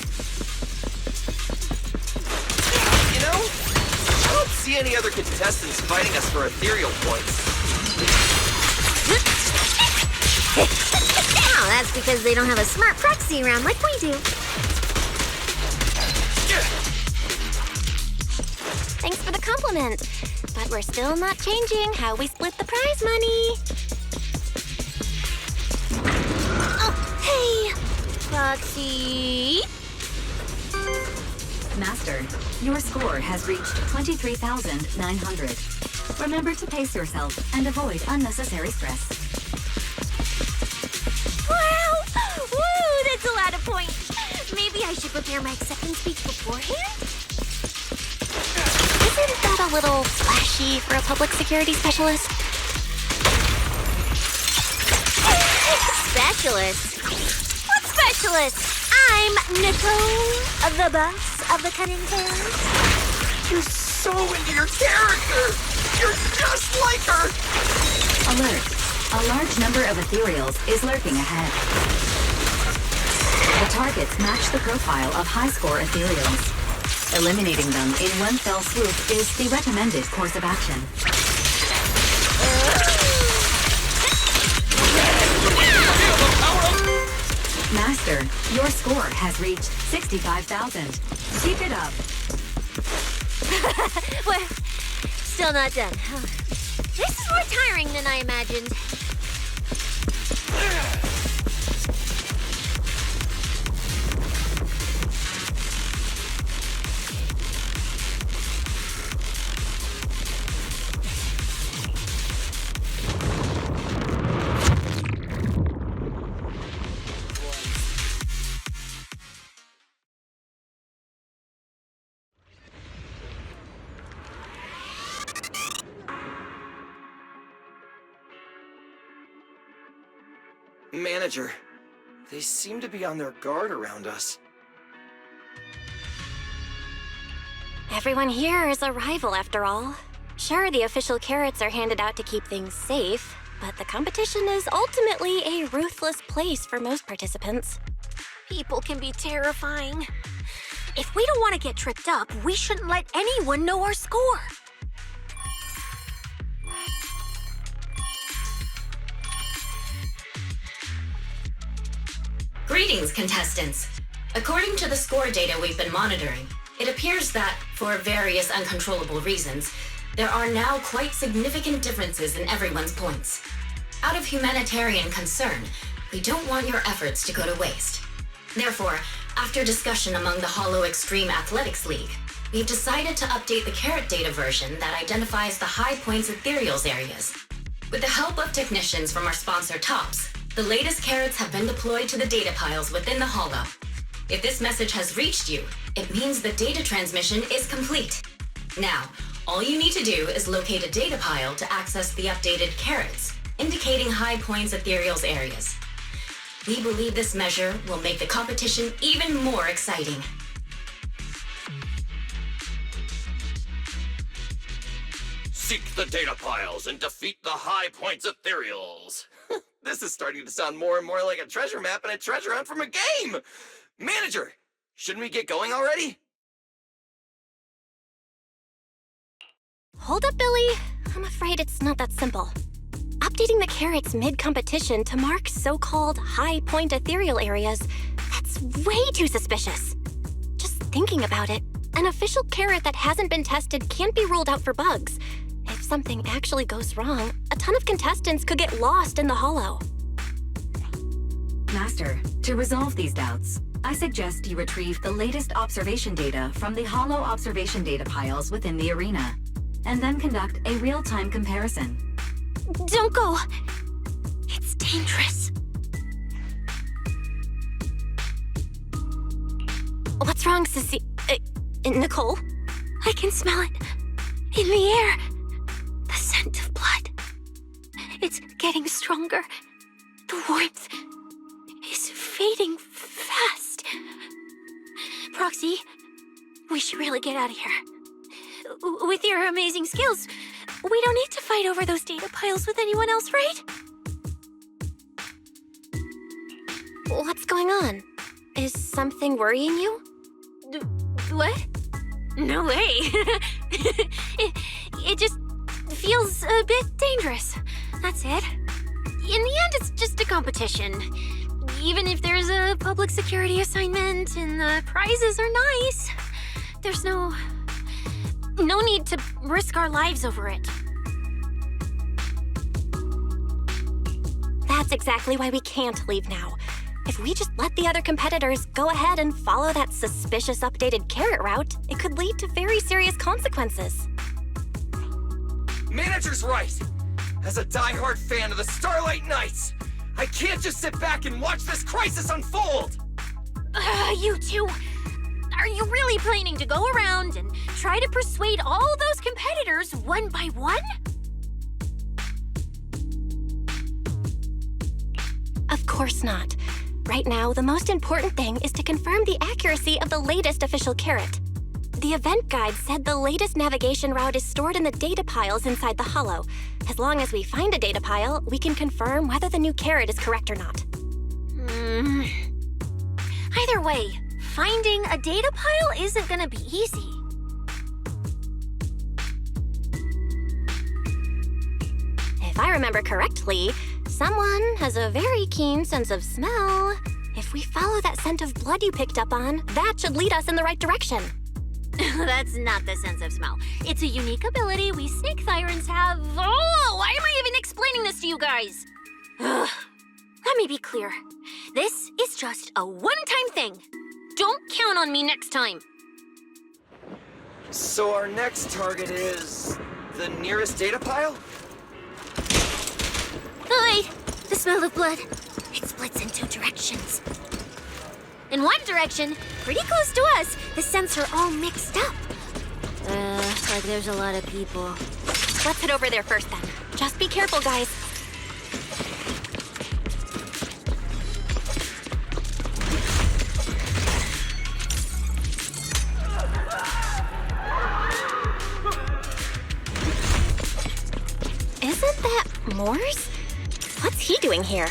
You know, I don't see any other contestants fighting us for ethereal points. Oh, that's because they don't have a smart proxy around like we do. Thanks for the compliment. But we're still not changing how we split the prize money. Oh, hey! Proxy... Master, your score has reached 23,900. Remember to pace yourself and avoid unnecessary stress. Wow! Woo! That's a lot of points. Maybe I should prepare my acceptance speech beforehand? Isn't that a little flashy for a public security specialist? Specialist? What specialist? I'm Nicole, the boss of the Cunning Hairs. You're so into your character! You're just like her! Alert. A large number of ethereals is lurking ahead. The targets match the profile of high-score ethereals. Eliminating them in one fell swoop is the recommended course of action. Master, your score has reached 65,000. Keep it up. Well, still not done. This is more tiring than I imagined. Manager, they seem to be on their guard around us. Everyone here is a rival, after all. Sure, the official carrots are handed out to keep things safe, but the competition is ultimately a ruthless place for most participants. People can be terrifying. If we don't want to get tripped up, we shouldn't let anyone know our score. Greetings, contestants. According to the score data we've been monitoring, it appears that, for various uncontrollable reasons, there are now quite significant differences in everyone's points. Out of humanitarian concern, we don't want your efforts to go to waste. Therefore, after discussion among the Hollow Extreme Athletics League, we've decided to update the carrot data version that identifies the high points ethereals areas. With the help of technicians from our sponsor Tops, the latest carrots have been deployed to the data piles within the Hollow. If this message has reached you, it means the data transmission is complete. Now, all you need to do is locate a data pile to access the updated carrots, indicating high points ethereals areas. We believe this measure will make the competition even more exciting. Seek the data piles and defeat the high points ethereals. This is starting to sound more and more like a treasure map and a treasure hunt from a game! Manager, shouldn't we get going already? Hold up, Billy. I'm afraid it's not that simple. Updating the carrots mid-competition to mark so-called high-point ethereal areas, that's way too suspicious. Just thinking about it, an official carrot that hasn't been tested can't be ruled out for bugs. If something actually goes wrong, a ton of contestants could get lost in the Hollow. Master, to resolve these doubts, I suggest you retrieve the latest observation data from the Hollow observation data piles within the arena, and then conduct a real-time comparison. Don't go! It's dangerous. What's wrong, Cissia? Nicole? I can smell it. In the air. The scent of blood. It's getting stronger. The warmth is fading fast. Proxy, we should really get out of here. With your amazing skills, We don't need to fight over those data piles with anyone else, right? What's going on? Is something worrying you? What? No way. it just feels a bit dangerous. That's it. In the end, it's just a competition. Even if there's a public security assignment and the prizes are nice, there's no need to risk our lives over it. That's exactly why we can't leave now. If we just let the other competitors go ahead and follow that suspicious updated carrot route, it could lead to very serious consequences. Manager's right. As a diehard fan of the Starlight Knights, I can't just sit back and watch this crisis unfold! You two, are you really planning to go around and try to persuade all those competitors one by one? Of course not. Right now, the most important thing is to confirm the accuracy of the latest official carrot. The event guide said the latest navigation route is stored in the data piles inside the Hollow. As long as we find a data pile, we can confirm whether the new carrot is correct or not. Either way, finding a data pile isn't gonna be easy. If I remember correctly, someone has a very keen sense of smell. If we follow that scent of blood you picked up on, that should lead us in the right direction. That's not the sense of smell. It's a unique ability we snake sirens have. Oh, why am I even explaining this to you guys? Ugh. Let me be clear. This is just a one-time thing. Don't count on me next time. So our next target is the nearest data pile? Hi! The smell of blood. It splits in two directions. In one direction, pretty close to us, the scents are all mixed up. Like there's a lot of people. Let's head over there first then. Just be careful, guys. Isn't that Morse? What's he doing here?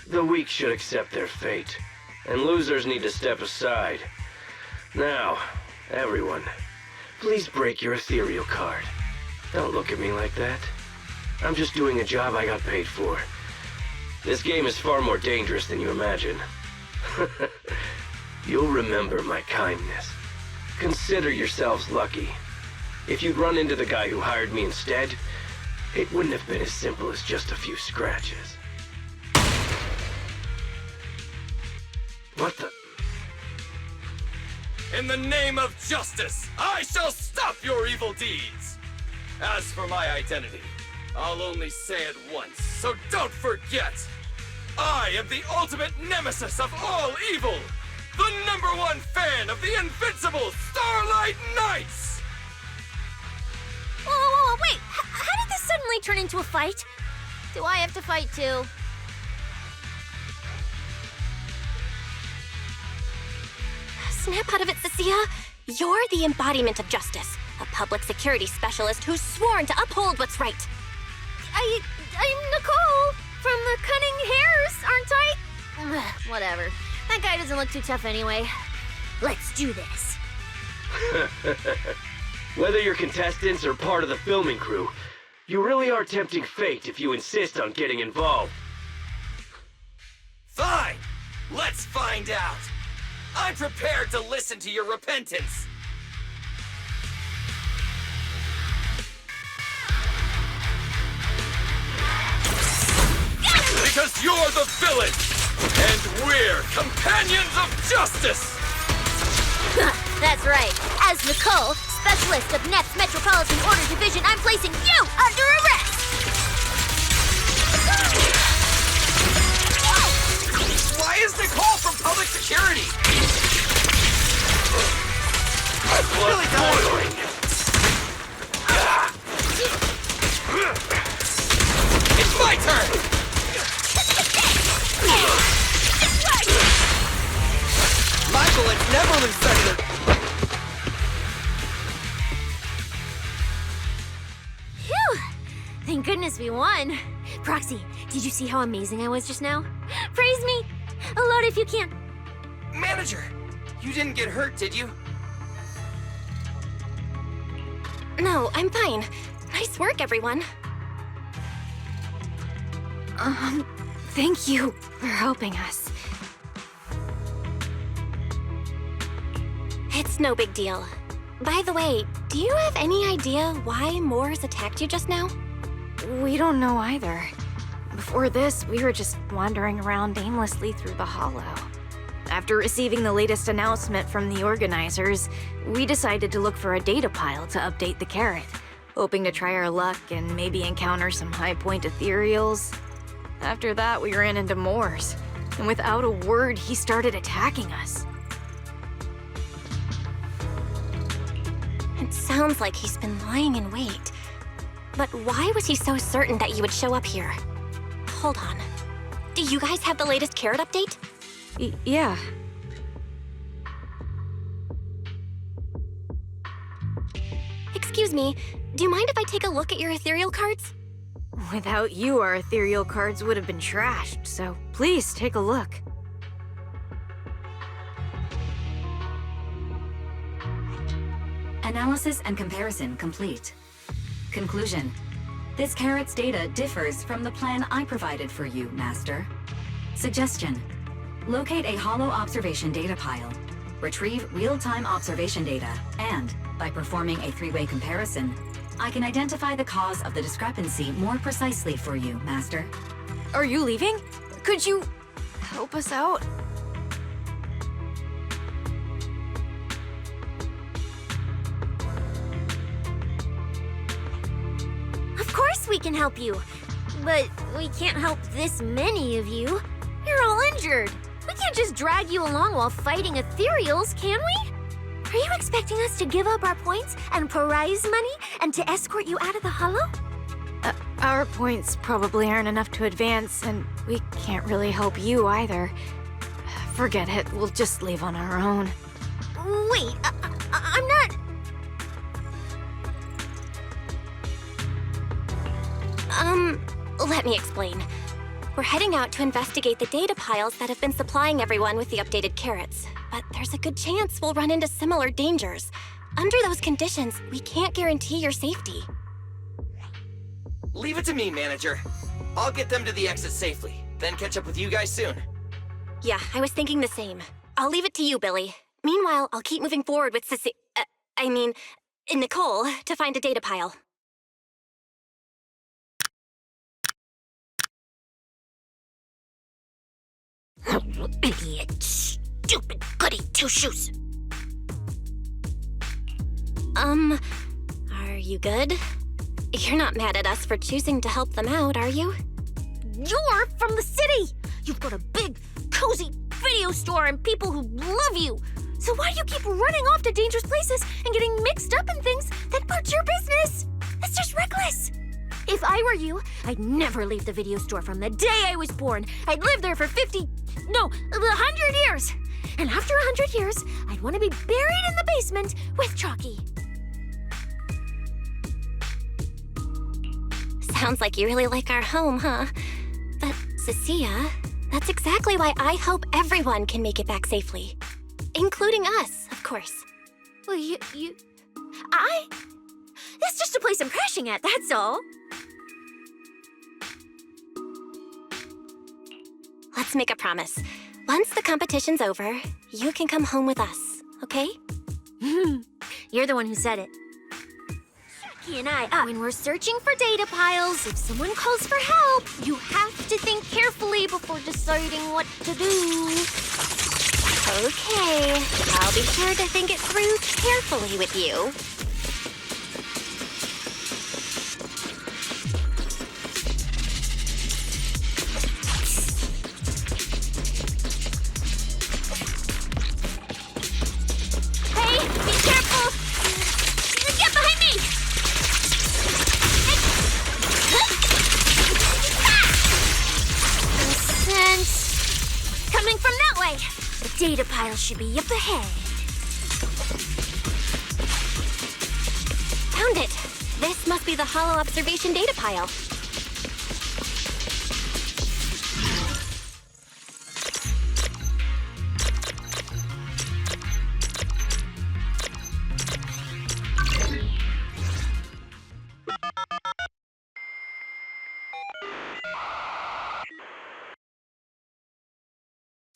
The weak should accept their fate, and losers need to step aside. Now, everyone, please break your ethereal card. Don't look at me like that. I'm just doing a job I got paid for. This game is far more dangerous than you imagine. You'll remember my kindness. Consider yourselves lucky. If you'd run into the guy who hired me instead, it wouldn't have been as simple as just a few scratches. What the? In the name of justice, I shall stop your evil deeds! As for my identity, I'll only say it once, so don't forget! I am the ultimate nemesis of all evil! The #1 fan of the invincible Starlight Knights! Whoa, wait! How did this suddenly turn into a fight? Do I have to fight too? Snap out of it, Cissia. You're the embodiment of justice, a public security specialist who's sworn to uphold what's right. I'm Nicole from the Cunning Hairs, aren't I? Whatever. That guy doesn't look too tough anyway. Let's do this. Whether you're contestants or part of the filming crew, you really are tempting fate if you insist on getting involved. Fine! Let's find out! I'm prepared to listen to your repentance! Because you're the villain! And we're companions of justice! That's right. As Nicole, specialist of NEP's Metropolitan Order Division, I'm placing you under arrest! Why is Nicole from public security? Blood boiling! It's my turn! My bullets never lose sight of goodness we won. Proxy, did you see how amazing I was just now? Praise me! Load if you can. Manager, you didn't get hurt, did you? No, I'm fine. Nice work, everyone. Thank you for helping us. It's no big deal. By the way, do you have any idea why Moors attacked you just now? We don't know either. Before this, we were just wandering around aimlessly through the hollow. After receiving the latest announcement from the organizers, we decided to look for a data pile to update the carrot, hoping to try our luck and maybe encounter some high-point ethereals. After that, we ran into Moors, and without a word, he started attacking us. It sounds like he's been lying in wait. But why was he so certain that you would show up here? Hold on. Do you guys have the latest carrot update? Yeah. Excuse me, do you mind if I take a look at your ethereal cards? Without you, our ethereal cards would have been trashed, so please take a look. Analysis and comparison complete. Conclusion. This carrot's data differs from the plan I provided for you, Master. Suggestion. Locate a hollow observation data pile. Retrieve real-time observation data, and, by performing a three-way comparison, I can identify the cause of the discrepancy more precisely for you, Master. Are you leaving? Could you help us out? Of course we can help you. But we can't help this many of you. You're all injured. We can't just drag you along while fighting ethereals, can we? Are you expecting us to give up our points and prize money and to escort you out of the hollow? Our points probably aren't enough to advance, and we can't really help you either. Forget it, we'll just leave on our own. Wait, I'm not... Let me explain. We're heading out to investigate the data piles that have been supplying everyone with the updated carrots. But there's a good chance we'll run into similar dangers. Under those conditions, we can't guarantee your safety. Leave it to me, Manager. I'll get them to the exit safely, then catch up with you guys soon. Yeah, I was thinking the same. I'll leave it to you, Billy. Meanwhile, I'll keep moving forward with Nicole, to find a data pile. Idiot. Stupid goody two-shoes. Are you good? You're not mad at us for choosing to help them out, are you? You're from the city! You've got a big, cozy video store and people who love you! So why do you keep running off to dangerous places and getting mixed up in things that aren't your business? That's just reckless! If I were you, I'd never leave the video store from the day I was born. I'd live there for 100 years! And after 100 years, I'd want to be buried in the basement with Chalky. Sounds like you really like our home, huh? But, Cissia, that's exactly why I hope everyone can make it back safely. Including us, of course. Well, That's just a place I'm crashing at, that's all. Let's make a promise. Once the competition's over, you can come home with us, okay? You're the one who said it. Chalky and I, when we're searching for data piles, if someone calls for help, you have to think carefully before deciding what to do. Okay, I'll be sure to think it through carefully with you. Data pile should be up ahead. Found it! This must be the hollow observation data pile.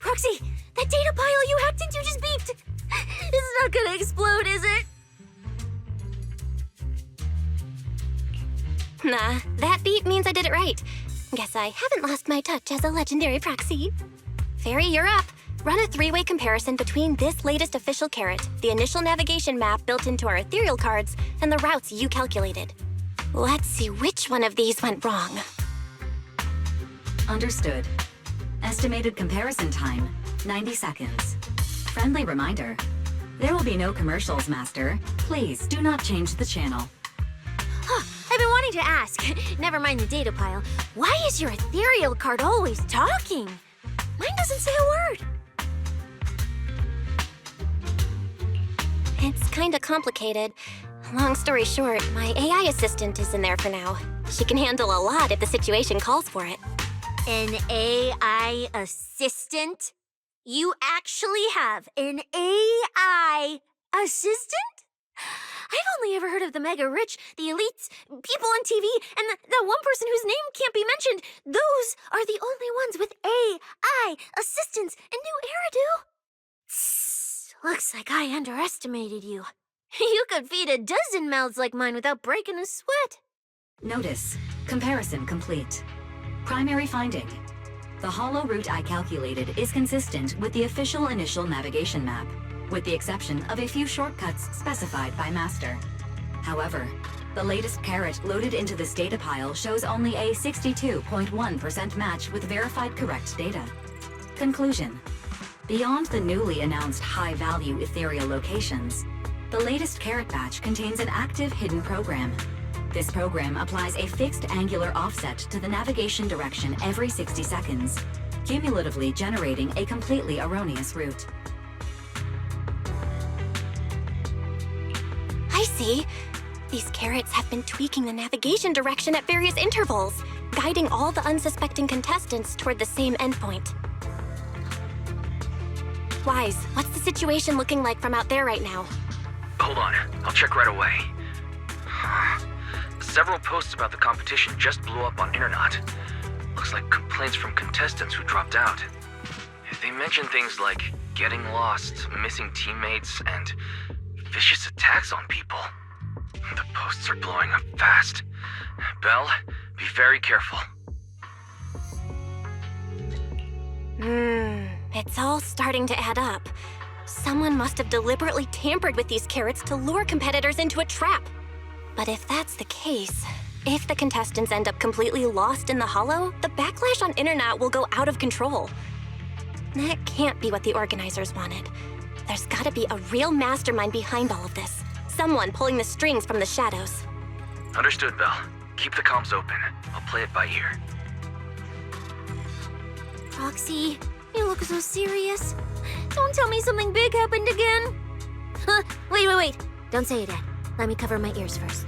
Proxy, that data pile you hacked into just beeped. It's not gonna explode, is it? Nah, that beep means I did it right. Guess I haven't lost my touch as a legendary proxy. Fairy, you're up. Run a three-way comparison between this latest official carrot, the initial navigation map built into our ethereal cards, and the routes you calculated. Let's see which one of these went wrong. Understood. Estimated comparison time, 90 seconds. Friendly reminder, there will be no commercials, Master. Please do not change the channel. Huh, I've been wanting to ask, never mind the data pile, why is your ethereal card always talking? Mine doesn't say a word. It's kinda complicated. Long story short, my AI assistant is in there for now. She can handle a lot if the situation calls for it. An AI assistant? You actually have an AI assistant? I've only ever heard of the mega rich, the elites, people on TV, and that one person whose name can't be mentioned. Those are the only ones with AI assistants in New Eridu. Looks like I underestimated you. You could feed a dozen mouths like mine without breaking a sweat. Notice, comparison complete. Primary finding. The hollow route I calculated is consistent with the official initial navigation map, with the exception of a few shortcuts specified by Master. However, the latest carrot loaded into this data pile shows only a 62.1% match with verified correct data. Conclusion. Beyond the newly announced high-value ethereal locations, the latest carrot batch contains an active hidden program. This program applies a fixed angular offset to the navigation direction every 60 seconds, cumulatively generating a completely erroneous route. I see. These carrots have been tweaking the navigation direction at various intervals, guiding all the unsuspecting contestants toward the same endpoint. Wise, what's the situation looking like from out there right now? Hold on, I'll check right away. Several posts about the competition just blew up on Internet. Looks like complaints from contestants who dropped out. They mention things like getting lost, missing teammates, and vicious attacks on people. The posts are blowing up fast. Belle, be very careful. It's all starting to add up. Someone must have deliberately tampered with these carrots to lure competitors into a trap. But if that's the case, if the contestants end up completely lost in the hollow, the backlash on Internet will go out of control. That can't be what the organizers wanted. There's gotta be a real mastermind behind all of this. Someone pulling the strings from the shadows. Understood, Belle. Keep the comms open. I'll play it by ear. Roxy, you look so serious. Don't tell me something big happened again. Wait. Don't say it yet. Let me cover my ears first.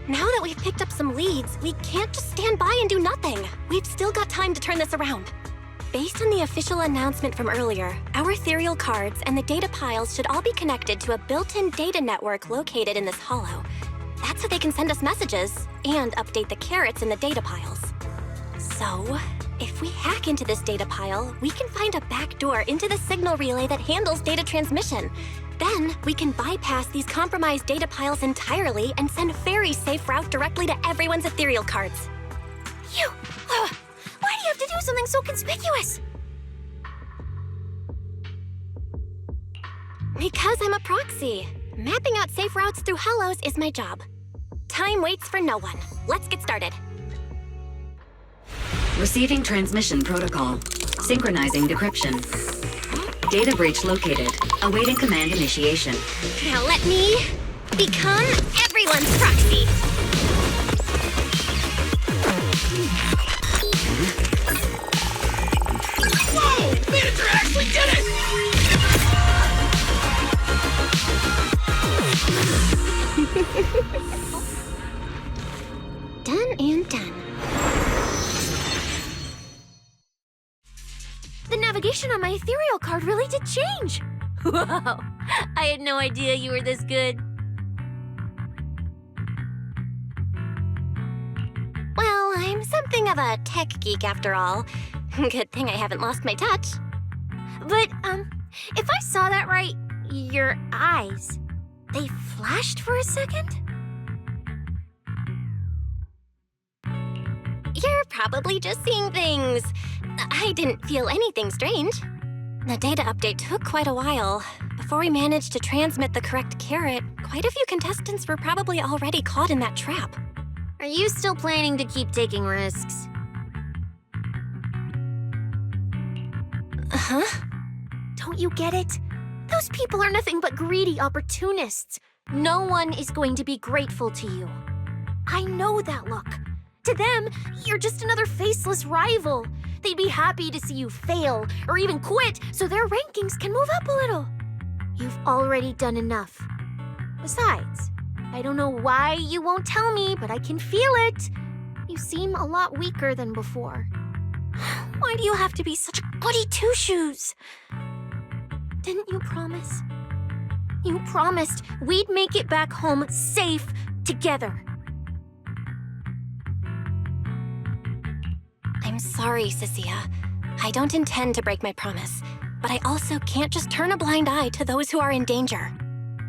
Now that we've picked up some leads, we can't just stand by and do nothing. We've still got time to turn this around. Based on the official announcement from earlier, our ethereal cards and the data piles should all be connected to a built-in data network located in this hollow. That's so they can send us messages and update the carrots in the data piles. So, if we hack into this data pile, we can find a back door into the signal relay that handles data transmission. Then, we can bypass these compromised data piles entirely and send a very safe route directly to everyone's ethereal cards. Why do you have to do something so conspicuous? Because I'm a proxy. Mapping out safe routes through hollows is my job. Time waits for no one. Let's get started. Receiving transmission protocol. Synchronizing decryption. Data breach located. Awaiting command initiation. Now let me become everyone's proxy. Whoa! Manager actually did it! Done and done. The navigation on my ethereal card really did change. Wow, I had no idea you were this good. Well, I'm something something of a tech geek after all. Good thing I haven't lost my touch. But, if I saw that right, your eyes, they flashed for a second? You're probably just seeing things. I didn't feel anything strange. The data update took quite a while. Before we managed to transmit the correct carrot, quite a few contestants were probably already caught in that trap. Are you still planning to keep taking risks? Huh? Don't you get it? Those people are nothing but greedy opportunists. No one is going to be grateful to you. I know that look. To them, you're just another faceless rival. They'd be happy to see you fail or even quit so their rankings can move up a little. You've already done enough. Besides, I don't know why you won't tell me, but I can feel it. You seem a lot weaker than before. Why do you have to be such a goody two-shoes? Didn't you promise? You promised we'd make it back home safe together. I'm sorry, Cissia. I don't intend to break my promise, but I also can't just turn a blind eye to those who are in danger.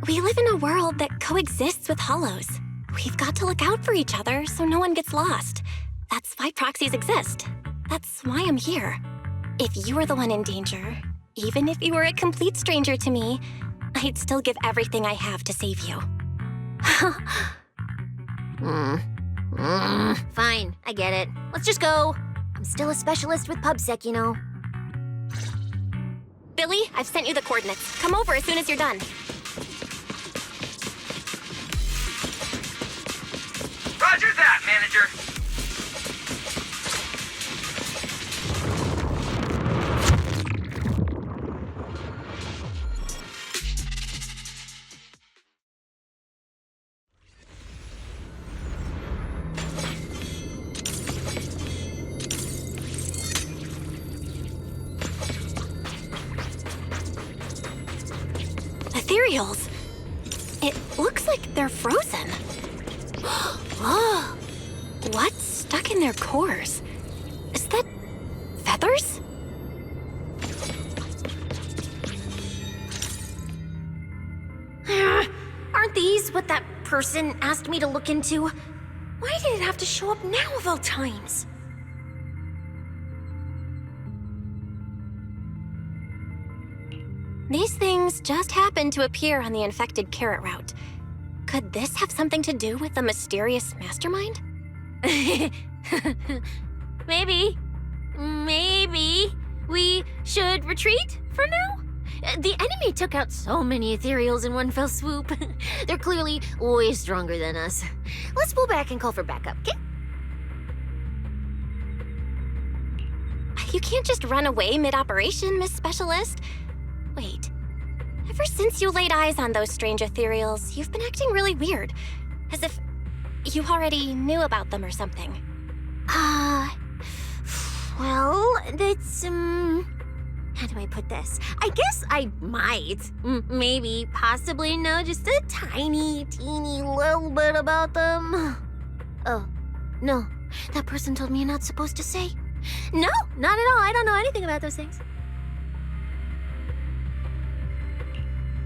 We live in a world that coexists with hollows. We've got to look out for each other so no one gets lost. That's why proxies exist. That's why I'm here. If you were the one in danger, even if you were a complete stranger to me, I'd still give everything I have to save you. Fine, I get it. Let's just go. I'm still a specialist with PubSec, you know. Billy, I've sent you the coordinates. Come over as soon as you're done. Roger that, manager. Ethereals. It looks like they're frozen. Whoa! What's stuck in their cores? Is that feathers? Aren't these what that person asked me to look into? Why did it have to show up now of all times? These things just happened to appear on the infected carrot route. Could this have something to do with the mysterious mastermind? Maybe. Maybe we should retreat for now? The enemy took out so many ethereals in one fell swoop. They're clearly way stronger than us. Let's pull back and call for backup, okay? You can't just run away mid-operation, Miss Specialist. Wait. Ever since you laid eyes on those strange ethereals, you've been acting really weird. As if you already knew about them or something. Well, that's, how do I put this? I guess I might, maybe, possibly know just a tiny, teeny little bit about them. Oh, no. That person told me you're not supposed to say. No, not at all. I don't know anything about those things.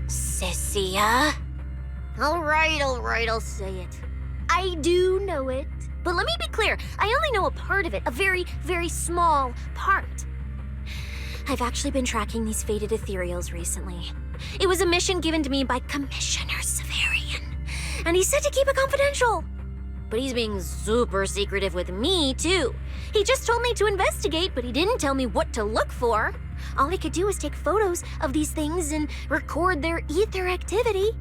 Cissia? All right, I'll say it. I do know it. But let me be clear, I only know a part of it, a very, very small part. I've actually been tracking these faded ethereals recently. It was a mission given to me by Commissioner Severian, and he said to keep it confidential. But he's being super secretive with me, too. He just told me to investigate, but he didn't tell me what to look for. All he could do was take photos of these things and record their ether activity.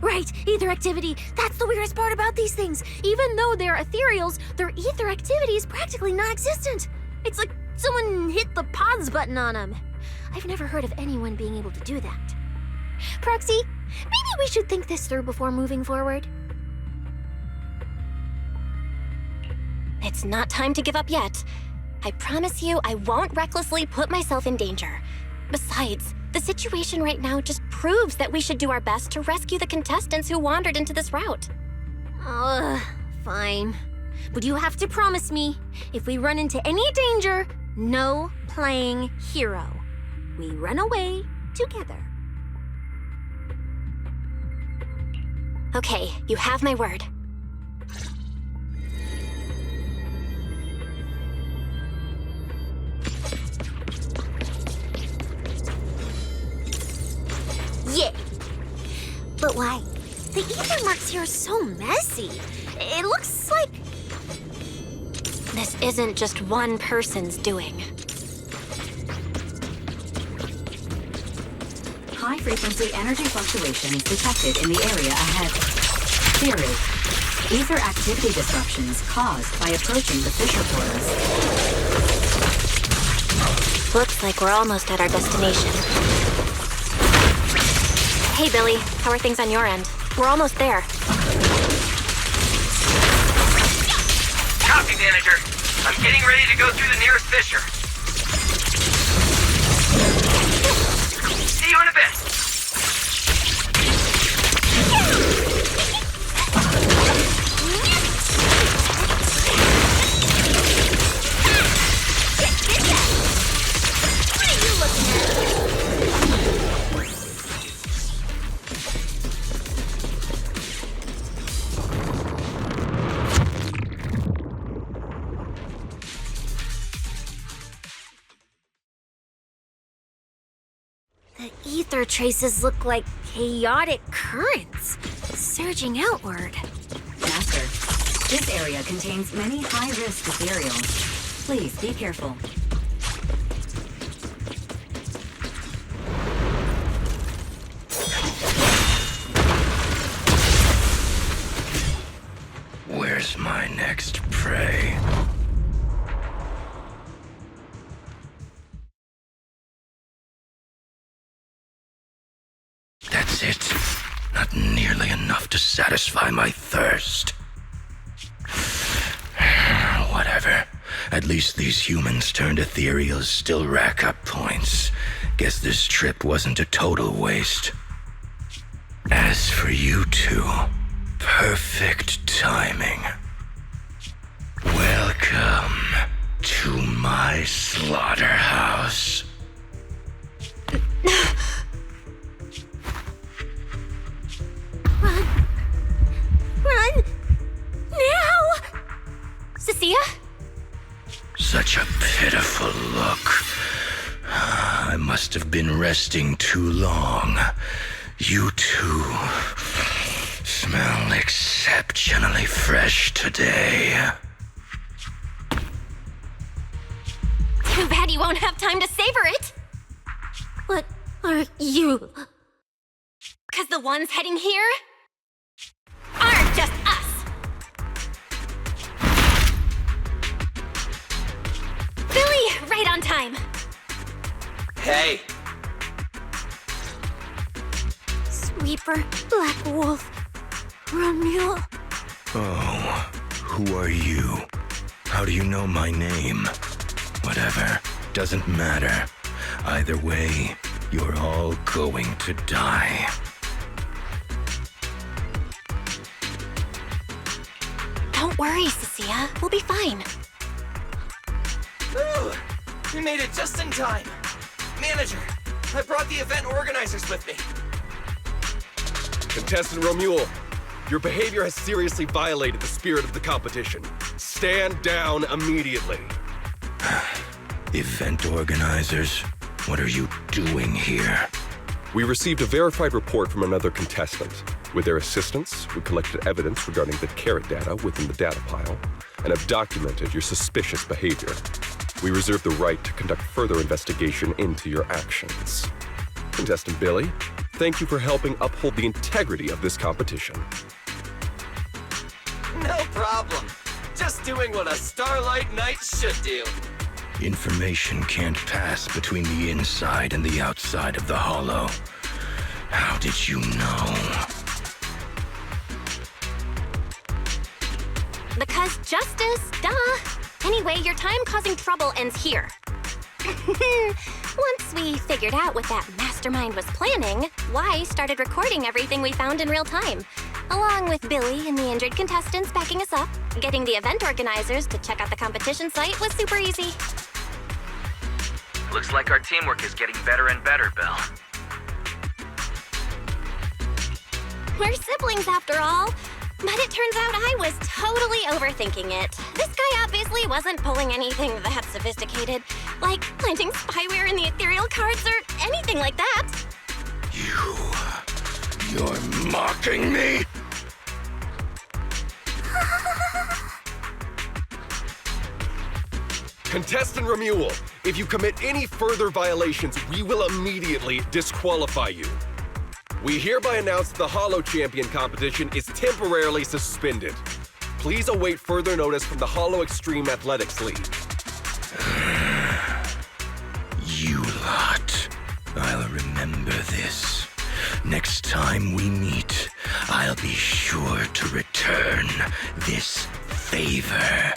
Right, ether activity. That's the weirdest part about these things. Even though they're ethereals, their ether activity is practically non-existent. It's like someone hit the pause button on them. I've never heard of anyone being able to do that. Proxy, maybe we should think this through before moving forward. It's not time to give up yet. I promise you I won't recklessly put myself in danger. Besides, the situation right now just proves that we should do our best to rescue the contestants who wandered into this route. Fine. But you have to promise me, if we run into any danger, no playing hero. We run away together. Okay, you have my word. Yeah. But why? The ether marks here are so messy. It looks like... This isn't just one person's doing. High-frequency energy fluctuations detected in the area ahead. Theory: ether activity disruptions caused by approaching the fissure portals. Looks like we're almost at our destination. Hey, Billy. How are things on your end? We're almost there. Copy, manager. I'm getting ready to go through the nearest fissure. See you in a bit. What are you looking at? The ether traces look like chaotic currents, surging outward. Master, this area contains many high-risk ethereals. Please be careful. Where's my next prey? That's it. Not nearly enough to satisfy my thirst. Whatever. At least these humans turned ethereals still rack up points. Guess this trip wasn't a total waste. As for you two, perfect timing. Welcome to my slaughterhouse. Run! Now! Cissia? Such a pitiful look. I must have been resting too long. You two smell exceptionally fresh today. Too bad you won't have time to savor it. What are you? Because the ones heading here aren't just us. Billy, right on time. Hey, Sweeper, Black Wolf, Romule. Oh, who are you? How do you know my name? Whatever, doesn't matter. Either way, you're all going to die. Don't worry, Cissia. We'll be fine. ooh, we made it just in time. Manager, I brought the event organizers with me. Contestant Romule, your behavior has seriously violated the spirit of the competition. Stand down immediately. Event organizers, what are you doing here? We received a verified report from another contestant. With their assistance, we collected evidence regarding the carrot data within the data pile and have documented your suspicious behavior. We reserve the right to conduct further investigation into your actions. Contestant Billy, thank you for helping uphold the integrity of this competition. No problem. Just doing what a Starlight Knight should do. Information can't pass between the inside and the outside of the hollow. How did you know? Because justice, duh. Anyway, your time causing trouble ends here. Once we figured out what that mastermind was planning, Y started recording everything we found in real time. along with Billy and the injured contestants backing us up. Getting the event organizers to check out the competition site was super easy. Looks like our teamwork is getting better and better, Belle. We're siblings after all. But it turns out I was totally overthinking it. This guy obviously wasn't pulling anything that sophisticated, like planting spyware in the ethereal cards or anything like that. You're mocking me? Contestant Remuel, if you commit any further violations, we will immediately disqualify you. We hereby announce the Holo Champion competition is temporarily suspended. Please await further notice from the Holo Extreme Athletics League. You lot. I'll remember this. Next time we meet, I'll be sure to return this favor.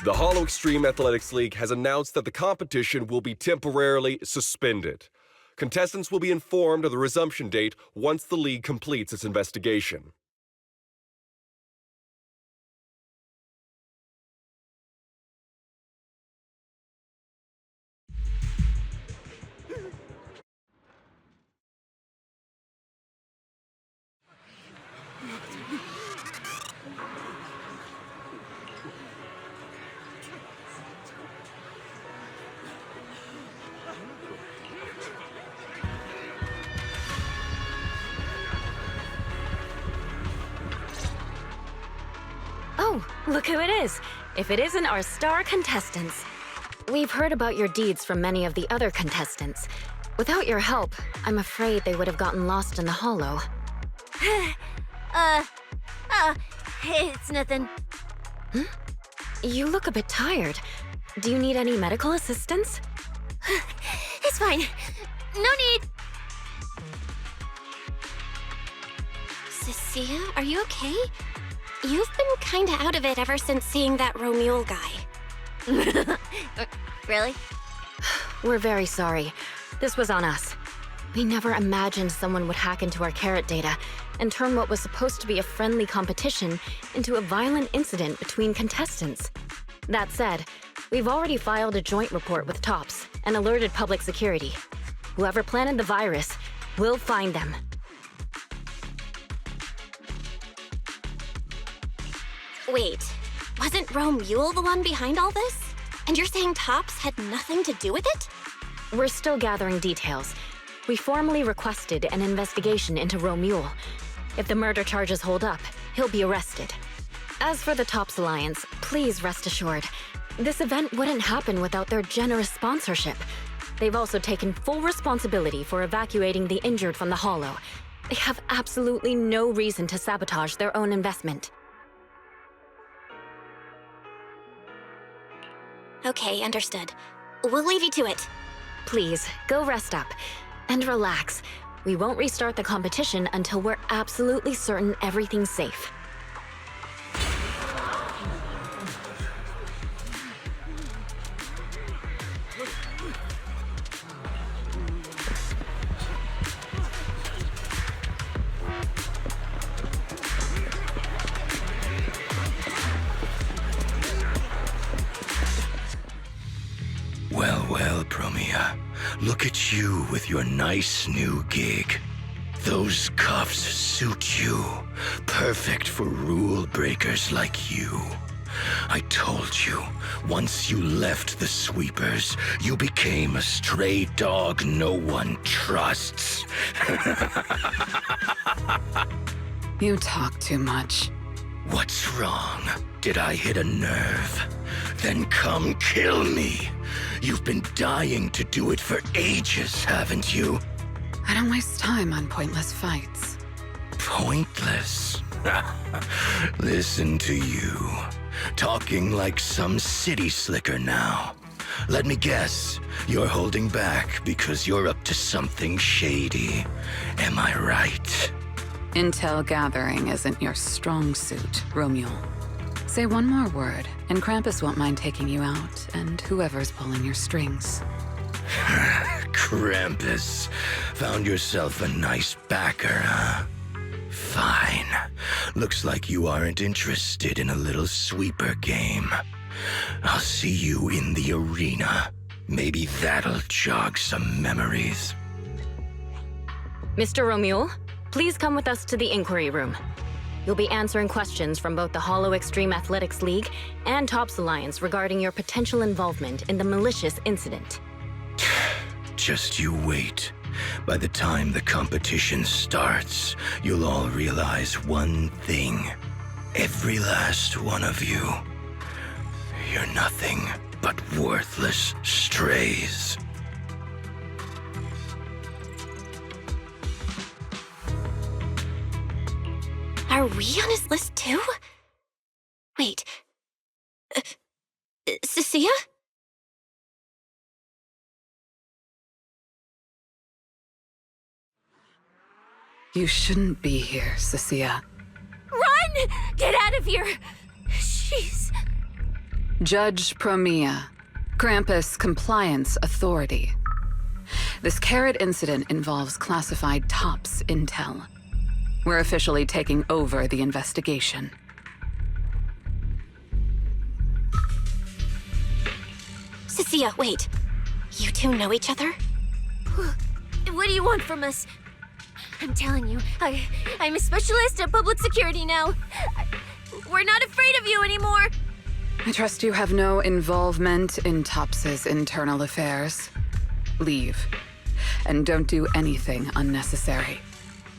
The Holo Extreme Athletics League has announced that the competition will be temporarily suspended. Contestants will be informed of the resumption date once the league completes its investigation. Oh, look who it is. If it isn't our star contestants. We've heard about your deeds from many of the other contestants. Without your help, I'm afraid they would have gotten lost in the Holo. It's nothing. You look a bit tired. Do you need any medical assistance? It's fine. No need. Cissia, are you okay? You've been kinda out of it ever since seeing that Romuel guy. Really? We're very sorry. This was on us. We never imagined someone would hack into our carrot data and turn what was supposed to be a friendly competition into a violent incident between contestants. That said, we've already filed a joint report with TOPS and alerted public security. Whoever planted the virus, we'll find them. Wait, wasn't Romuel the one behind all this? And you're saying TOPS had nothing to do with it? We're still gathering details. We formally requested an investigation into Romuel. If the murder charges hold up, he'll be arrested. As for the TOPS Alliance, please rest assured, this event wouldn't happen without their generous sponsorship. They've also taken full responsibility for evacuating the injured from the Holo. They have absolutely no reason to sabotage their own investment. Okay, understood. We'll leave you to it. Please, go rest up. And relax. We won't restart the competition until we're absolutely certain everything's safe. Well, Promia. Look at you with your nice new gig. Those cuffs suit you. Perfect for rule breakers like you. I told you, once you left the sweepers, you became a stray dog no one trusts. You talk too much. What's wrong? Did I hit a nerve? Then come kill me. You've been dying to do it for ages, haven't you? I don't waste time on pointless fights. Pointless? Listen to you. Talking like some city slicker now. Let me guess, you're holding back because you're up to something shady. Am I right? Intel gathering isn't your strong suit, Romuel. Say one more word, and Krampus won't mind taking you out, and whoever's pulling your strings. Krampus. Found yourself a nice backer, huh? Fine. Looks like you aren't interested in a little sweeper game. I'll see you in the arena. Maybe that'll jog some memories. Mr. Romuald, please come with us to the inquiry room. You'll be answering questions from both the Hollow Extreme Athletics League and Tops Alliance regarding your potential involvement in the malicious incident. Just you wait. By the time the competition starts, you'll all realize one thing. Every last one of you. You're nothing but worthless strays. Are we on his list too? Wait. Cissia? You shouldn't be here, Cissia. Run! Get out of here! She's... Judge Promia, Krampus Compliance Authority. This carrot incident involves classified Tops intel. We're officially taking over the investigation. Cissia, wait. You two know each other? What do you want from us? I'm telling you, I'm a specialist at public security now. We're not afraid of you anymore. I trust you have no involvement in Tops's internal affairs. Leave. And don't do anything unnecessary.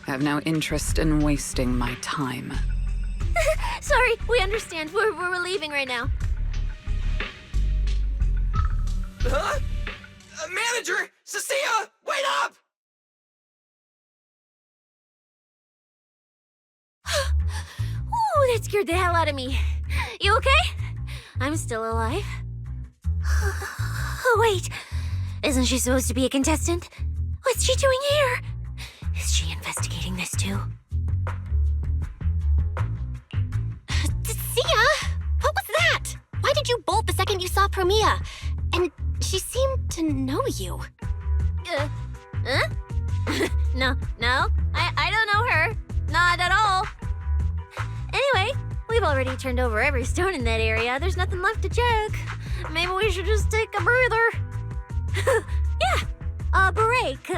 I have no interest in wasting my time. Sorry, we understand. We're leaving right now. Huh? Manager! Cissia! Wait up! Ooh, that scared the hell out of me. You okay? I'm still alive. Oh, wait. Isn't she supposed to be a contestant? What's she doing here? Is she investigating this too? Cissia? What was that? Why did you bolt the second you saw Promia? And she seemed to know you. Huh? No, I don't know her. Not at all. Anyway, we've already turned over every stone in that area. There's nothing left to check. Maybe we should just take a breather. Yeah, a break.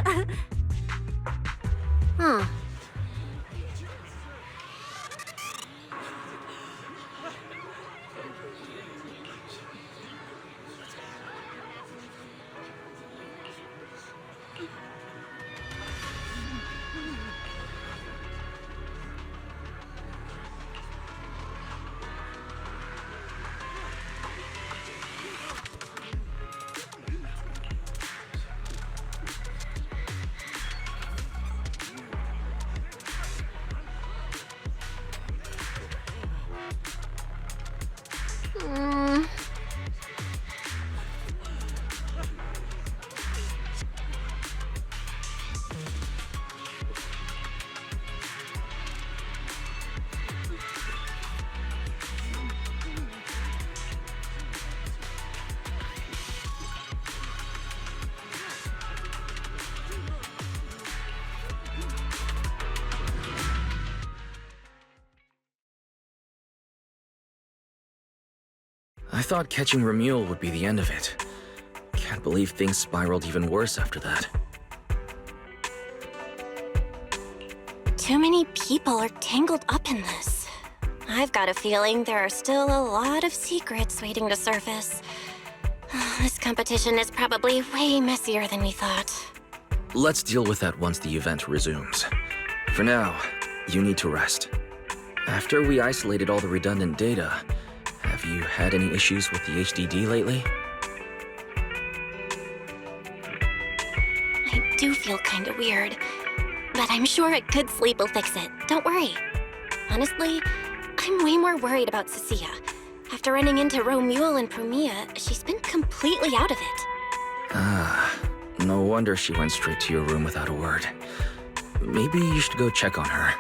I thought catching Romuald would be the end of it. Can't believe things spiraled even worse after that. Too many people are tangled up in this. I've got a feeling there are still a lot of secrets waiting to surface. This competition is probably way messier than we thought. Let's deal with that once the event resumes. For now, you need to rest. After we isolated all the redundant data, have you had any issues with the HDD lately? I do feel kinda weird, but I'm sure a good sleep will fix it. Don't worry. Honestly, I'm way more worried about Cissia. After running into Romuald and Promia, she's been completely out of it. Ah, no wonder she went straight to your room without a word. Maybe you should go check on her.